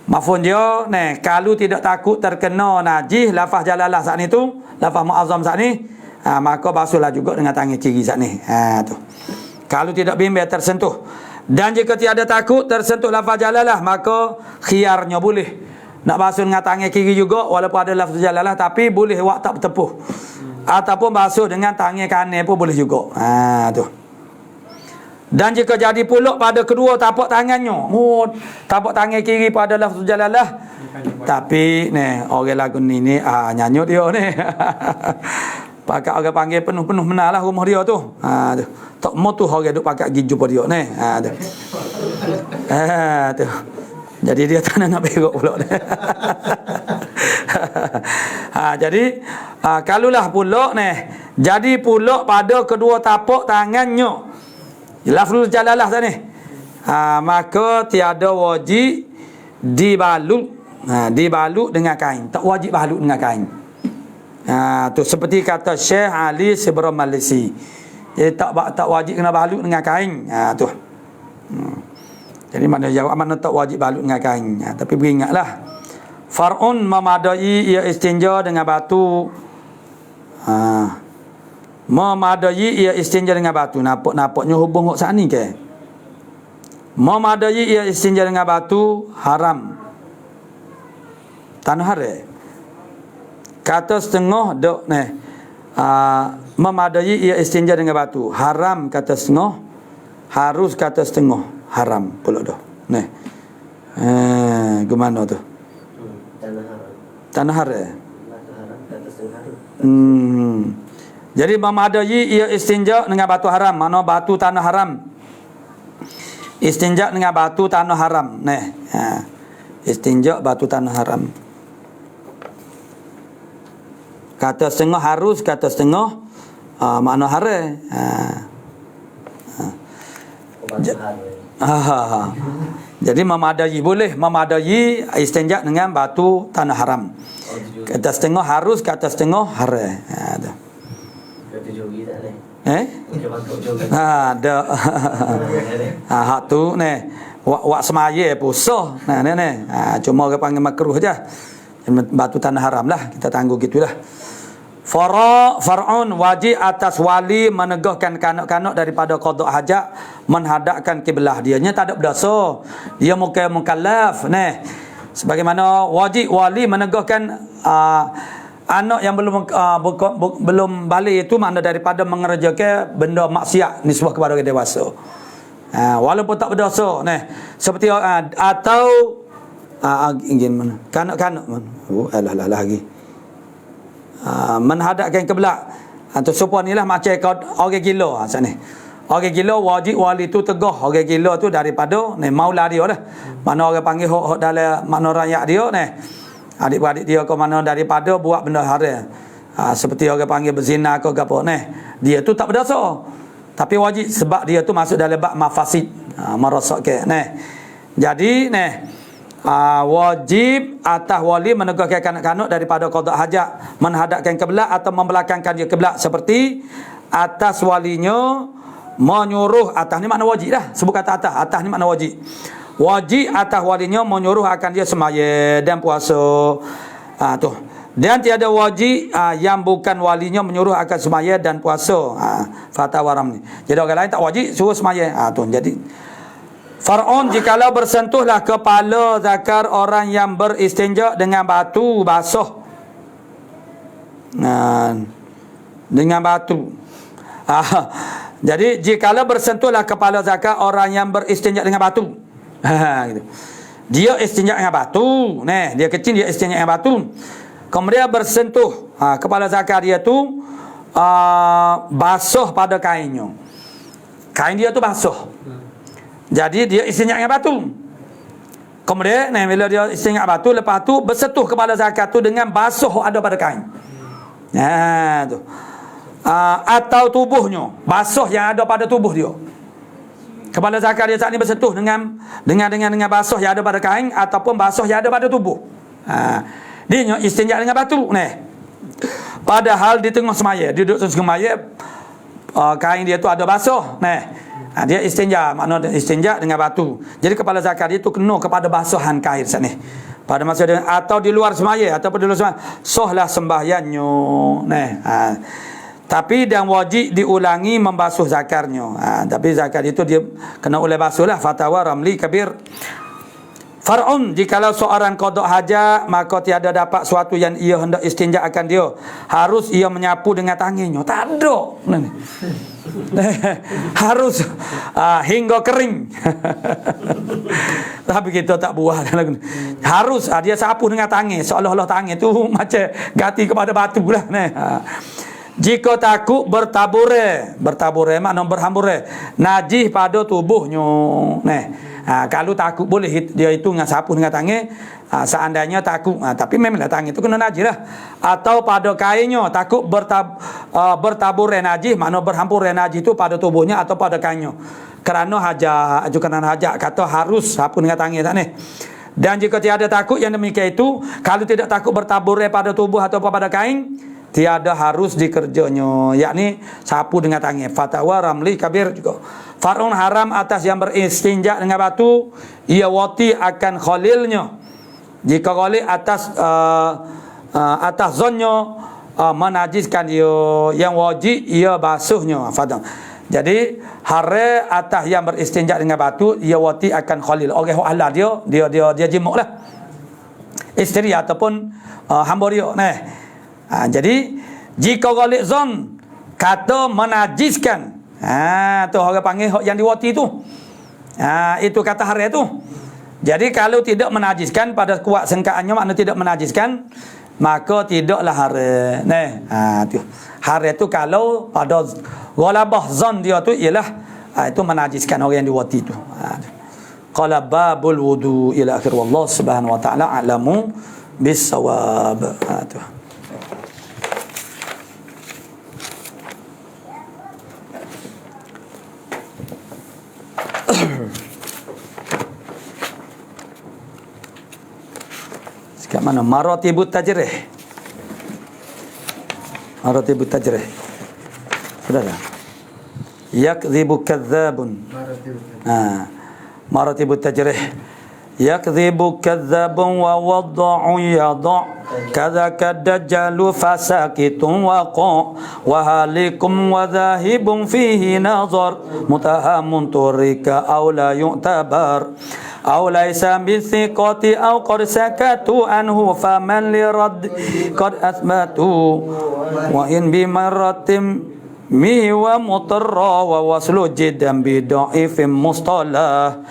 Mafhum dia kalau tidak takut terkena najis lafaz jalalah saat ni tu, lafaz muazzam saat ni, maka basuhlah juga dengan tangan kiri saat ni. Tu. Kalau tidak bimbang tersentuh. Dan jika tiada takut tersentuh lafaz jalalah, maka khiarnya boleh nak basuh dengan tangan kiri juga walaupun ada lafaz jalalah, tapi boleh buat tak bertepuh. Ataupun basuh dengan tangan kanan pun boleh juga. Tu. Dan jika jadi pulak pada kedua tapak tangannya, tapak tangan kiri pada lafaz jalalah, tapi orang lagu ni nyanyi dia pakai orang panggil penuh-penuh menarlah rumah dia tu. Tu. Tak mau tu orang duk pakai gigi jumpa dia tu. Tu. Jadi dia tak nak berok pula jadi kalulah pulak jadi pulak pada kedua tapak tangannya lafzul jalalah tadi, maka tiada wajib dibalut dengan kain. Tak wajib balut dengan kain. Tu seperti kata Syekh Ali Sibram Malisi. Jadi tak wajib kena balut dengan kain. Tu. Jadi mana jawab mana tak wajib balut dengan kain. Tapi beringatlah. Far'un memadai ia istinja dengan batu. Memadai ia istinja dengan batu. Napaknya hubung hok sat ni ke? Memadai ia istinja dengan batu haram. Tanah haram. Kata setengah dok memadai ia istinja dengan batu. Haram kata setengah, harus kata setengah. Haram pula dah. Gimana tu? Tanah haram. Kata setengah harus. Jadi memadai ia istinja dengan batu haram. Mana batu tanah haram? Istinja dengan batu tanah haram. Istinja batu tanah haram. Kata setengah harus, kata setengah makna haram. Jadi memadai, boleh memadai istinja dengan batu tanah haram. Oh, tu juga. Kata setengah harus, kata setengah haram. Tu. Kata jogi tak ni? Macam bangkok jogi. Ada. Hak tu ni. Wak semaya pusah. Ni. Cuma orang panggil makruh je. Batu tanah haram lah. Kita tangguh gitulah. Far'un wajib atas wali menegahkan kanak-kanak daripada qada hajat, menghadapkan kiblah dia. Nya tak ada berdosa. Dia mukallaf. Sebagaimana wajib wali menegahkan anak yang belum balik itu, makna daripada mengerjakan benda maksiat nisbah kepada orang dewasa. Walaupun tak berdosa. Seperti atau ingin mana? Kanak-kanak mana? Alah lagi. Menghadapkan kiblat. Atau supaya inilah macam orang gila sana. Orang gila wajib wali tu tegah orang gila tu daripada maulah dia lah. Mana orang panggil hok dalam mana rakyat dia adik-beradik dia ke mana daripada buat benda haram. Seperti orang panggil berzina ke apa dia tu tak berdosa. Tapi wajib sebab dia tu masuk dalam bab mafasid, merosakkan. Jadi wajib atas wali menegahkan kanak-kanak daripada qada hajat, menghadapkan kiblat atau membelakangkan dia kiblat, seperti atas walinya menyuruh. Atas ni makna wajib dah. Sebut kata atas ni makna wajib. Wajib atas walinya menyuruh akan dia semaya dan puasa. Tu. Dan tiada wajib yang bukan walinya menyuruh akan semaya dan puasa. Fatwa Ramli. Jadi orang lain tak wajib suruh semaya. Tu. Jadi Far'un jikalau bersentuhlah kepala zakar orang yang beristinja dengan batu basah. Dengan batu. Jadi jikalau bersentuhlah kepala zakar orang yang beristinja dengan batu. Gitu. Dia istinja dengan batu. Dia kecil, dia istinja dengan batu. Kemudian bersentuh kepala zakar dia tu basuh pada kainnya. Kain dia tu basuh. Jadi dia istinja dengan batu. Kemudian bila dia istinja dengan batu, lepas tu bersentuh kepala zakat tu dengan basuh ada pada kain. Tu. Atau tubuhnya, basuh yang ada pada tubuh dia. Kepala zakat dia saat ni bersentuh dengan basuh yang ada pada kain ataupun basuh yang ada pada tubuh. Dia istinja dengan batu. Padahal di tengah semaya, duduk tengah semaya, kain dia tu ada basuh. Dia istinja, makna istinja dengan batu. Jadi kepala zakat dia tu kena kepada basuhan kain sana. Pada masa dia, atau di luar semaya ataupun di luar semaya, sohlah sembahyangnya. Tapi dan wajib diulangi membasuh zakarnya. Tapi zakat itu dia kena oleh basuhlah. Fatwa Ramli Kabir. Far'un jikalau seorang qada hajat, maka tiada dapat suatu yang ia hendak istinja akan dia, harus ia menyapu dengan tangannya. Tak ada. Harus hingga kering. Tapi kita tak buat. Harus dia sapu dengan tangan, seolah-olah tangan tu macam ganti kepada batu lah. Jika takut bertabure makna berhambure najis pada tubuhnya. Kalau takut boleh dia itu dengan sapu dengan tangan. Seandainya takut, tapi memanglah tangan itu kena najis lah. Atau pada kainnya takut bertabur najis, makna berhampur najis itu pada tubuhnya atau pada kainnya. Kerana hajat kata harus sapu dengan tangan tak ni. Dan jika tiada takut yang demikian itu, kalau tidak takut bertabur pada tubuh atau pada kain, tiada harus dikerjanya, yakni sapu dengan tangan. Fatwa Ramli Kabir juga. Far'un haram atas yang beristinja dengan batu, ia wati akan khalilnya. Jika khalil atas zonnya menajiskan dia, yang wajib ia basuhnya. Faham? Jadi haram atas yang beristinja dengan batu, ia wati akan khalil. Orang halal dia jimuk lah, isteri ataupun hamba dia. Jadi jika khalil zon kata menajiskan, tu orang panggil yang diwati tu. Itu kata haram tu. Jadi kalau tidak menajiskan, pada kuat sengkaannya makna tidak menajiskan, maka tidaklah haram. Tu. Haram tu kalau pada ghalabah zon dia tu ialah itu menajiskan orang yang diwati tu. Qala babul wudu ila akhir, wallahu subhanahu wa ta'ala a'lamu bis-shawab. Tu. Kat mana? Maratibut tajrih. Maratibut tajrih. Sudah dah. Yakdhibu kadzabun. Maratibut tajrih. Yakdhibu kadzabun wa wadda'u yada' kadzaka dajjalu fasakitun waqa' wa halikum wa dhahibun fihi nazar mutahamun turika aw la yu'tabar aw laysa bithiqati aw qad sakatu anhu faman lirad qad athbatu wa in bimarratim mi wa mutarra wa waslu jiddan bida'ifin mustalah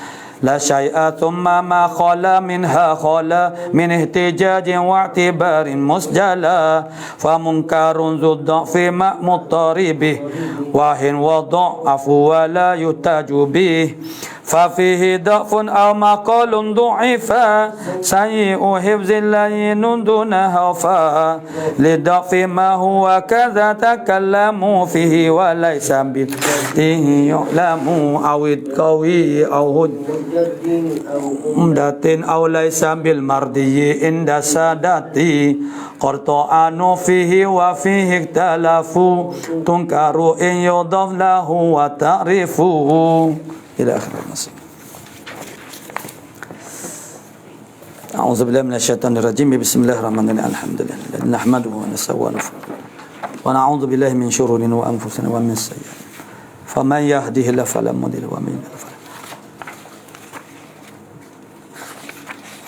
لا شيء ثم ما خلا منها خلا من احتجاج واعتبار مسجلا فمنكر ذو الضعف مع مضطربه واهن وضعف ولا يحتج به ففيه ضعف أو مقال ضعفا سيء حفظ لين دون هوفا لضعف ما هو كذا تكلموا فيه وليس بالتيه يعلم أو القوي أو umdatin aw laysa bil mardiyi inda sadati qarta'anu fihi wa fihi ikhtalafu tunkaru in yudaf lahu wa ta'rifu ila akhir nasib. A'udzu billahi minasyaitonir rajim. Bismillahirrahmanirrahim. Alhamdulillah nahmaduhu wa nasta'inuhu wa na'udzu billahi min shururi wa anfusina wa min sayyi'ati faman yahdihillahu fala mudilla wa man yudlil fala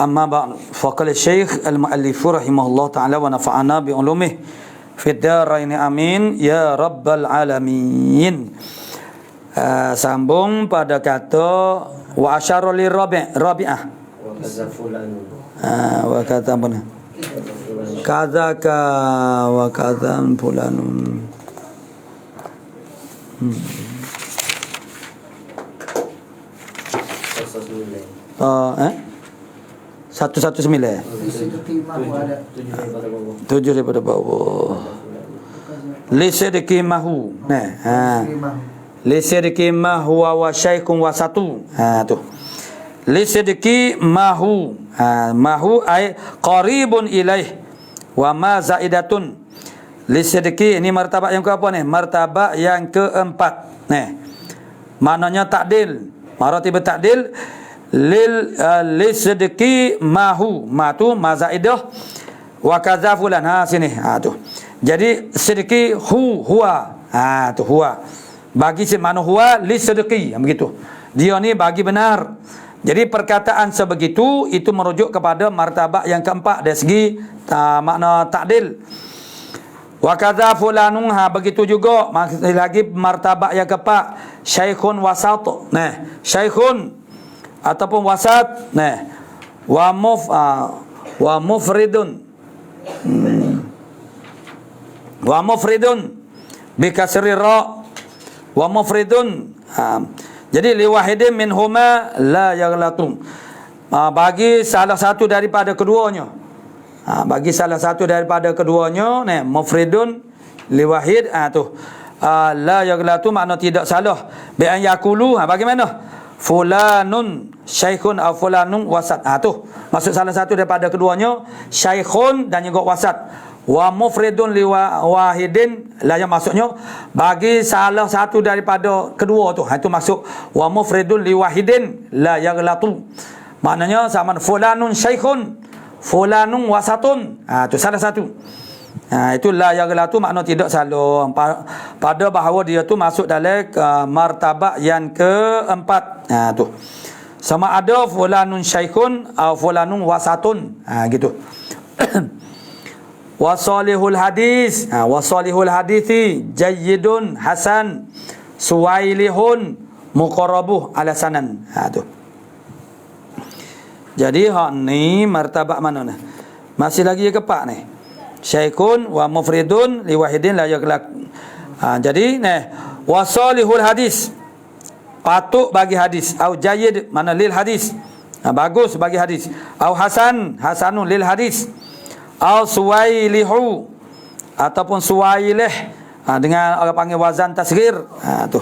أما بعد فقال الشيخ المؤلف رحمه الله تعالى ونفعنا بعلومه في الدارين آمين يا رب العالمين. Sambung pada kata wa asyara li rabi'ah wa kata apa ni kadzaka wa kadzan fulanun Satu sembilan. Tujuh daripada bawah. Lisidqi mahu. Lisidqi mahu wa syaikhun wa satu. Tu. Lisidqi mahu. Mahu ay qaribun ilaih wa ma zaidatun. Lisidqi ini martabat yang keapa ni? Martabat yang keempat. Maknanya takdil. Maratib takdil lisidqi mahu matu mazaidah wa kadza fulan sini tu. Jadi sidqi huwa tu huwa bagi si mana huwa lisidqi begitu. Dia ni bagi benar. Jadi perkataan sebegitu itu merujuk kepada martabat yang keempat dari segi makna takdil. Wa kadza fulanun begitu juga masih lagi martabat yang keempat syaikhun wasat. Syaikhun ataupun wasat wa mufridun wa mufridun bi kasri ra wa mufridun jadi li wahidin minhuma la yaghlatu bagi salah satu daripada keduanya bagi salah satu daripada keduanya mufridun li wahid la yaghlatu makna tidak salah bi an yakulu bagaimana fulanun syaikhun atau fulanun wasat. Tu maksud salah satu daripada keduanya syaikhun dan juga wasat. Wa mufridun li wahidin la yang maksudnya bagi salah satu daripada kedua tu. Itu maksud wa mufridun li wahidin la yaghlatu. Maknanya sama fulanun syaikhun fulanun wasatun. Tu salah satu. Itu la yaghlatu makna tidak salah pada bahawa dia tu masuk dalam martabat yang keempat. Tu sama ada fulanun syaikhun atau fulanun wasatun gitu. Wasalihul hadis wasalihul hadithi jayyidun hasan suwailihun muqarrabuh ala sanan. Tu jadi hak ni martabat mana ni masih lagi yang keempat ni syaikhun wa mufridun li wahidin la yaglak. Jadi wasalihul hadis patut bagi hadis au jayyid mana lil hadis bagus bagi hadis au hasanun lil hadis au suwailihu ataupun suwailih dengan orang panggil wazan tasghir tu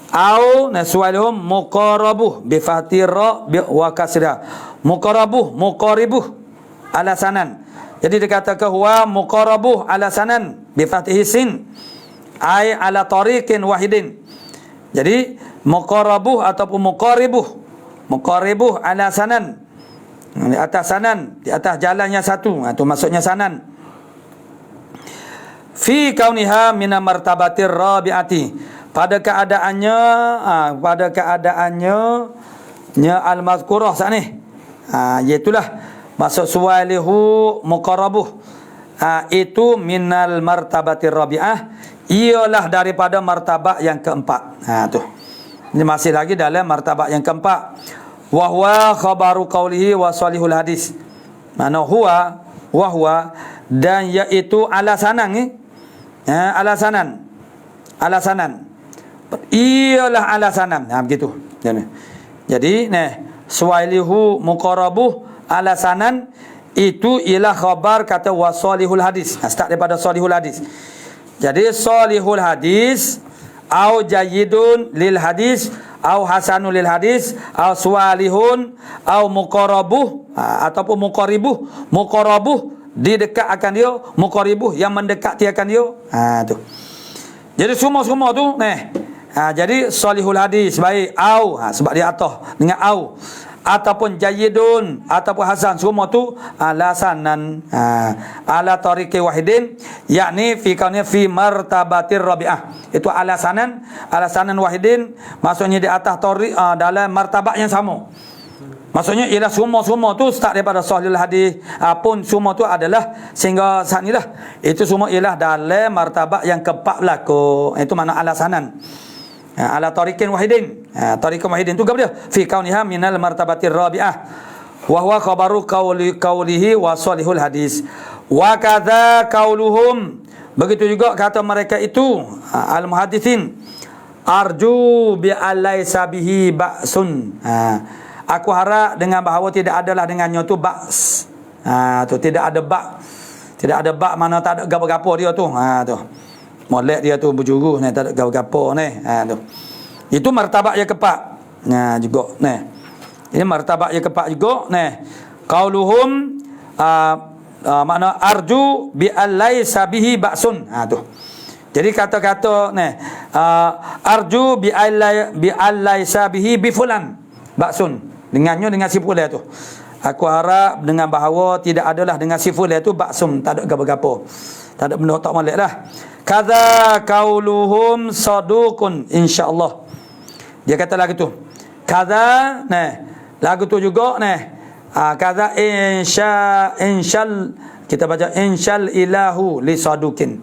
au suwailihum muqarabuh bi fathir ra wa kasra muqarabuh muqaribuh ala sanan. Jadi dikatakan huwa muqarabuh ala sanan bi fathihi sin ai ala tariqin wahidin. Jadi muqarabuh ataupun muqaribuh ala sanan, di atas sanan, di atas jalannya satu. Itu maksudnya sanan. Fi kauniha min martabatir rabi'ati, pada keadaannya al-mazkurah saat ni, iaitulah maksud suwalihu muqarabuh, itu minal martabatir rabi'ah, ialah daripada martabat yang keempat. Tu ini masih lagi dalam martabat yang keempat. Wa huwa khabaru qawlihi wa salihul hadis. Mana huwa dan iaitu alasanan ni, alasanan ialah alasanan. Begitu. Jadi suwailihu muqarabuh alasanan itu ialah khabar kata wasalihul hadis. Start daripada salihul hadis. Jadi salihul hadis au jayyidun lil hadis au hasanul lil hadis au suwalihun au muqarabuh ataupun muqarabuh didekat akan dia, muqaribuh yang mendekati akan dia. Tu. Jadi semua tu jadi salihul hadis baik au sebab dia atah dengan au ataupun jayyidun ataupun hasan, semua tu alasanan ala tariqi wahidin, yakni fi kaunnya fi martabatir rabi'ah. Itu alasanan wahidin, maksudnya di atas tariq dalam martabat yang sama. Maksudnya ialah semua tu start daripada sahihul hadis pun semua tu adalah sehingga saat inilah itu semua ialah dalam martabat yang keempat berlaku. Itu makna alasanan. Ala tariqin wahidin. Tariqin wahidin tu apa dia? Fi kauniha minal martabatir rabi'ah. Wa huwa khabaru qawlihi wa salihul hadis. Wa kadza qauluhum. Begitu juga kata mereka itu al-muhaddisin. Arju bi alaysa bihi ba'sun. Aku harap dengan bahawa tidak adalah dengannya tu ba's. Tu tidak ada ba'. Tidak ada ba' mana tak ada gapo-gapo dia tu. Tu. Molek dia tu berjuru ni, tak ada gapo-gapo ni. Tu. Itu martabat yang keempat. Juga ni. Ini martabat yang keempat juga ni. Qauluhum makna arju bi alaysa bihi ba'sun. Tu. Jadi kata-kata ni arju bi alaysa bihi bi fulan ba'sun. Dengannya dengan si fulan tu. Aku harap dengan bahawa tidak adalah dengan si fulan tu ba'sun, tak ada gapo-gapo. Tak ada benda tak molek dah. Kadza qauluhum saduqun insyaallah. Dia kata lagu tu. Kadza lagu tu juga kadza insyal kita baca insyal ilahu li saduqin.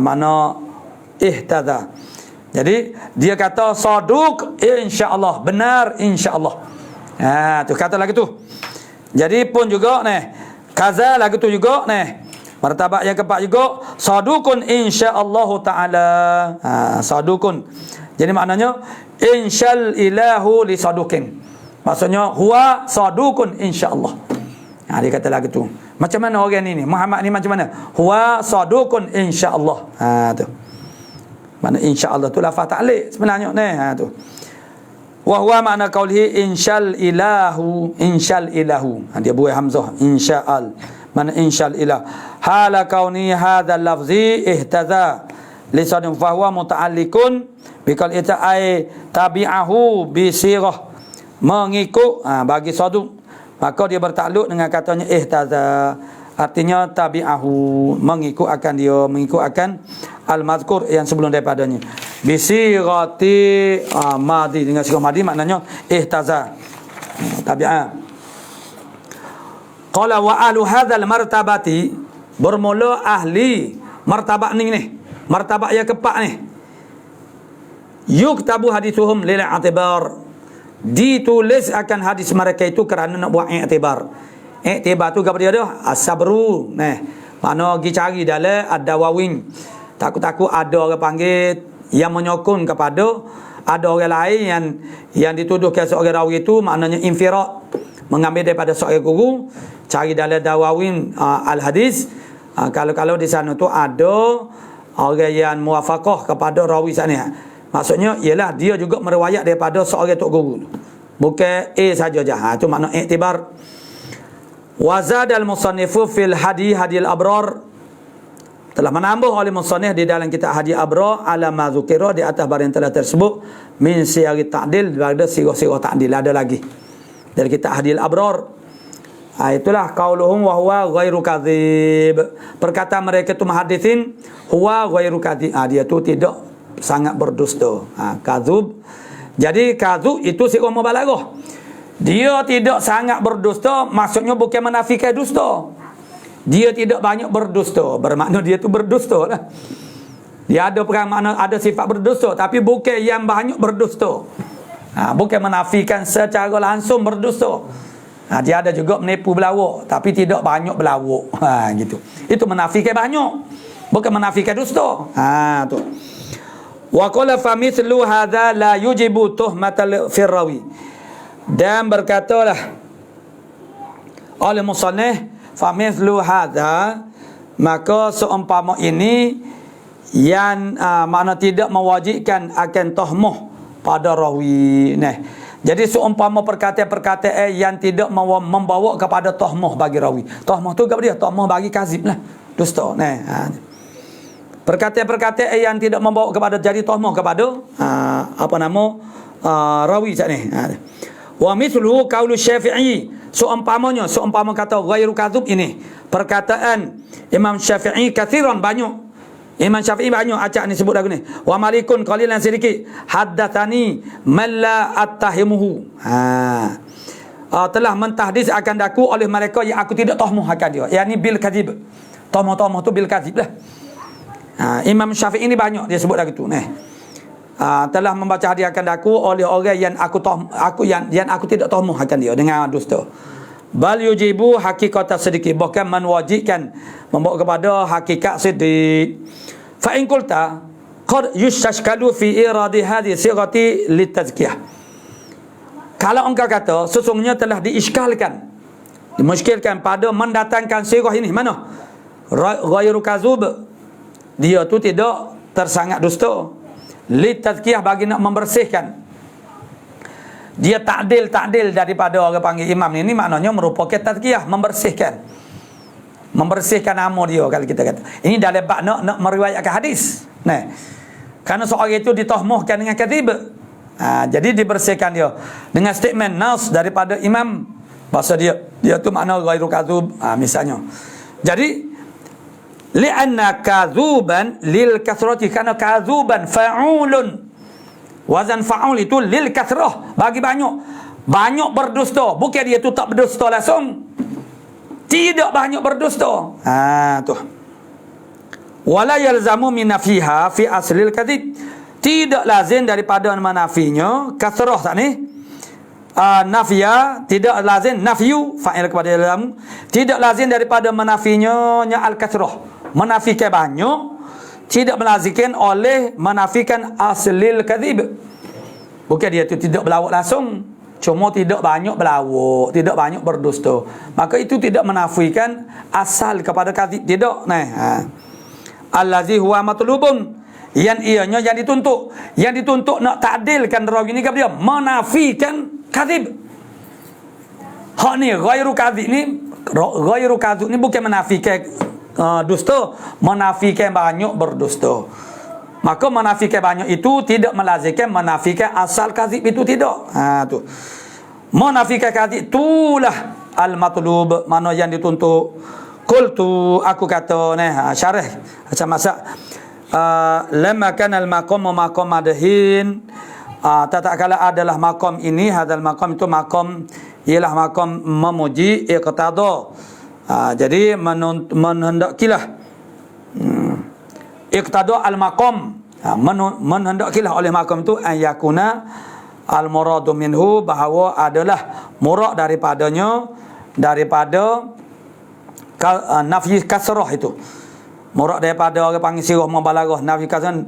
Makna ihtada. Jadi dia kata saduq insyaallah, benar insyaallah. Tu kata lagu tu. Jadi pun juga kadza lagu tu juga martabat yang keempat juga sadukun insyaallahu taala. Sadukun. Jadi maknanya insyal ilahu li sadukin. Maksudnya huwa sadukun insyaallah. Dia kata lagi tu. Macam mana orang ni Muhammad ni macam mana? Huwa sadukun insyaallah. Tu. Makna insyaallah tu lafaz ta'liq sebenarnya tu. Wa huwa makna qaulihi insyal ilahu. Dia buai hamzah insya'al. Mana insyal ilah hala kauni hadzal lafzi ihtaza lisanun fa huwa muta'alliqun bikal ita ai tabi'ahu bi sirah, mengikut bagi saduk maka dia bertakluk dengan katanya ihtaza, artinya tabi'ahu, mengikut akan al-mazkur yang sebelum daripadanya bi sirati madi, dengan sirah madi maknanya ihtaza tabi'ah. Qala wa alu hadzal martabati, bermula ahli martabat ni martabat yang keempat ni, yuktabu hadithuhum lil i'tibar, ditulis akan hadis mereka itu kerana nak buat i'tibar. I'tibar tu apa dia as-sabru. Mana pergi cari dalam ad-dawawin. Takut-takut ada orang panggil yang menyokong kepada ada orang lain yang dituduhkan seorang rawi itu, maknanya infirad, mengambil daripada seorang guru. Cari dalam dawawin al-hadis, kalau di sana tu ada orang yang muwafaqah kepada rawi sana. Maksudnya ialah dia juga meriwayat daripada seorang tok guru, bukan A saja je. Itu makna iktibar. Wazad al-musannifu fil hadil abrar, telah menambah oleh musannif di dalam kitab Hadi Abrar ala ma dzukira, di atas barang yang telah tersebut min siyari ta'dil, pada sirah-sirah ta'dil ada lagi dari kitab Hadil Abrar. Itulah qauluhum wa huwa ghairu kadzib, perkataan mereka tu muhaddisin huwa ghairu kadzib, dia tu tidak sangat berdusta. Kadzub, jadi kadzub itu sirah mubalaghah, dia tidak sangat berdusta, maksudnya bukan menafikan dusta. Dia tidak banyak berdusta, bermakna dia tu berdusta lah. Dia ada perang makna ada sifat berdusta, tapi bukan yang banyak berdusta. Bukan menafikan secara langsung berdusta. Dia ada juga menipu belawak, tapi tidak banyak belawak. Gitu. Itu menafikan banyak, bukan menafikan dusta. Tu. Wa qala fa mithlu hadza la yujibu tuhmatal firrawi. Dan berkatalah oleh musannif, famithlu hadza, maka seumpama ini yang makna tidak mewajibkan akan tahmuh pada rawi. Jadi seumpama perkataan-perkataan yang tidak membawa kepada tahmuh bagi rawi. Tahmuh tu apa dia? Tahmuh bagi kazib lah, dusta. Perkataan-perkataan yang tidak membawa kepada jadi tahmuh kepada rawi sat ni. Wa mithluhu qaulu Syafi'i, seumpama kata ghairu kadzub ini perkataan Imam Syafi'i kathiran, banyak. Imam Syafi'i banyak acak ni sebut lagu ni. Wa malikun qalilan sedikit, haddatsani man la attahimuhu. Telah mentahdis akan daku oleh mereka yang aku tidak tahmuh akan dia, yakni bil kadzib. Tahmuh tu bil kadzib lah. Imam Syafi'i ni banyak dia sebut lagu tu. Telah membaca hadiah akan daku oleh orang yang aku tidak tahmuh akan dia dengan dusta. Bal yujibu hakikatan sedikit, bahkan menwajibkan membawa kepada hakikat siddiq. Fa in qulta qad yustashkalu fi iradi hadhihi sighati litazkiyah, kalau engkau kata sesungguhnya telah diiskalkan, dimuskilkan pada mendatangkan sirah ini, mana ghairu kadzub, dia tu tidak tersangat dusta, litazkiyah bagi nak membersihkan. Dia ta'dil daripada orang panggil imam ni maknanya merupakan tazkiyah, membersihkan nama dia kalau kita kata. Ini dalam bab nak meriwayatkan hadis. Kerana seorang itu ditahmuhkan dengan kadzib. Jadi dibersihkan dia dengan statement nas daripada imam, bahasa dia tu makna ghairu kadzub misalnya. Jadi li'anna kadzuban lil kathrati, kana kadzuban fa'ulun, wazan fa'ul itu lil kathrah, bagi banyak berdusta, bukan dia tu tak berdusta langsung, tidak banyak berdusta. Tu wala yalzamu min nafiha fi aslil kadzib, tidak lazim daripada menafinya kathrah tak ni. Nafia tidak lazim, nafyu fa'il kepada ilmu, tidak lazim daripada menafinya al-kathrah, menafikan banyak, tidak melazimkan oleh menafikan aslil kadzib. Bukan dia tu tidak berlawak langsung, cuma tidak banyak berlawak, tidak banyak berdusta, maka itu tidak menafikan asal kepada kadzib, tidak. Allazi huwa matlubun, yang ianya yang dituntut nak ta'dilkan rawi ni kepada dia, menafikan kadzib. Hak ni ghairu kadzib ni bukan menafikan dusta, menafikan banyak berdusta. Maka menafikan banyak itu tidak melazimkan menafikan asal kadzib itu, tidak. Tu menafikan kadzib itulah al-matlub, mana yang dituntut. Qultu, aku kata syarah macam masak lamma kana al-maqam maqam madhin, tatkala adalah maqam ini, hadzal maqam itu maqam ialah maqam memuji, iqtada, jadi menghendakilah iqtada al-maqam, menghendakilah oleh maqam itu ayakuna al-muradu minhu, bahawa adalah murad daripadanya, daripada nafi kasrah itu. Murad daripada orang panggil sirah mubalaghah, nafi kasrah,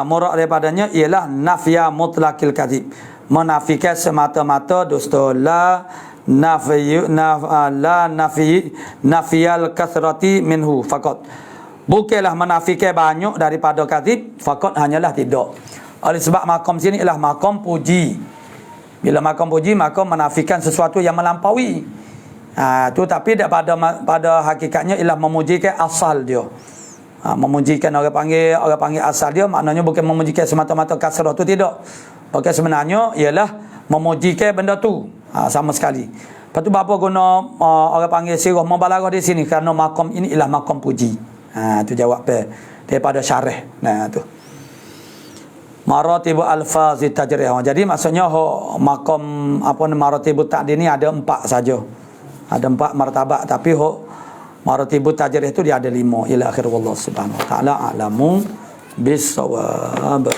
murad daripadanya ialah nafya mutlaqil kadzib, menafikan semata-mata dusta. La nafiyal kasrati minhu faqat, bukanlah menafikan banyak daripada kadzib, faqat hanyalah tidak. Oleh sebab maqam sini ialah maqam puji. Bila maqam puji, maka menafikan sesuatu yang melampaui. Tu tapi pada hakikatnya ialah memujikan asal dia. Memujikan orang panggil asal dia, maknanya bukan memujikan semata-mata kasrah tu, tidak. Okey, sebenarnya ialah memujikan benda tu sama sekali. Lepas tu apa guna orang panggil sirah mubalarah di sini, kerana makom ini ialah makom puji. Tu jawab daripada syarah. Tu maratibu alfazi tajrih. Jadi maksudnya makom maratibu ta'dil ni ada 4 saja. Ada 4 martabat, tapi maratibu tajrih tu dia ada 5. Ila akhir, wallahu subhanahu wa ta'ala a'lamu bis-shawab.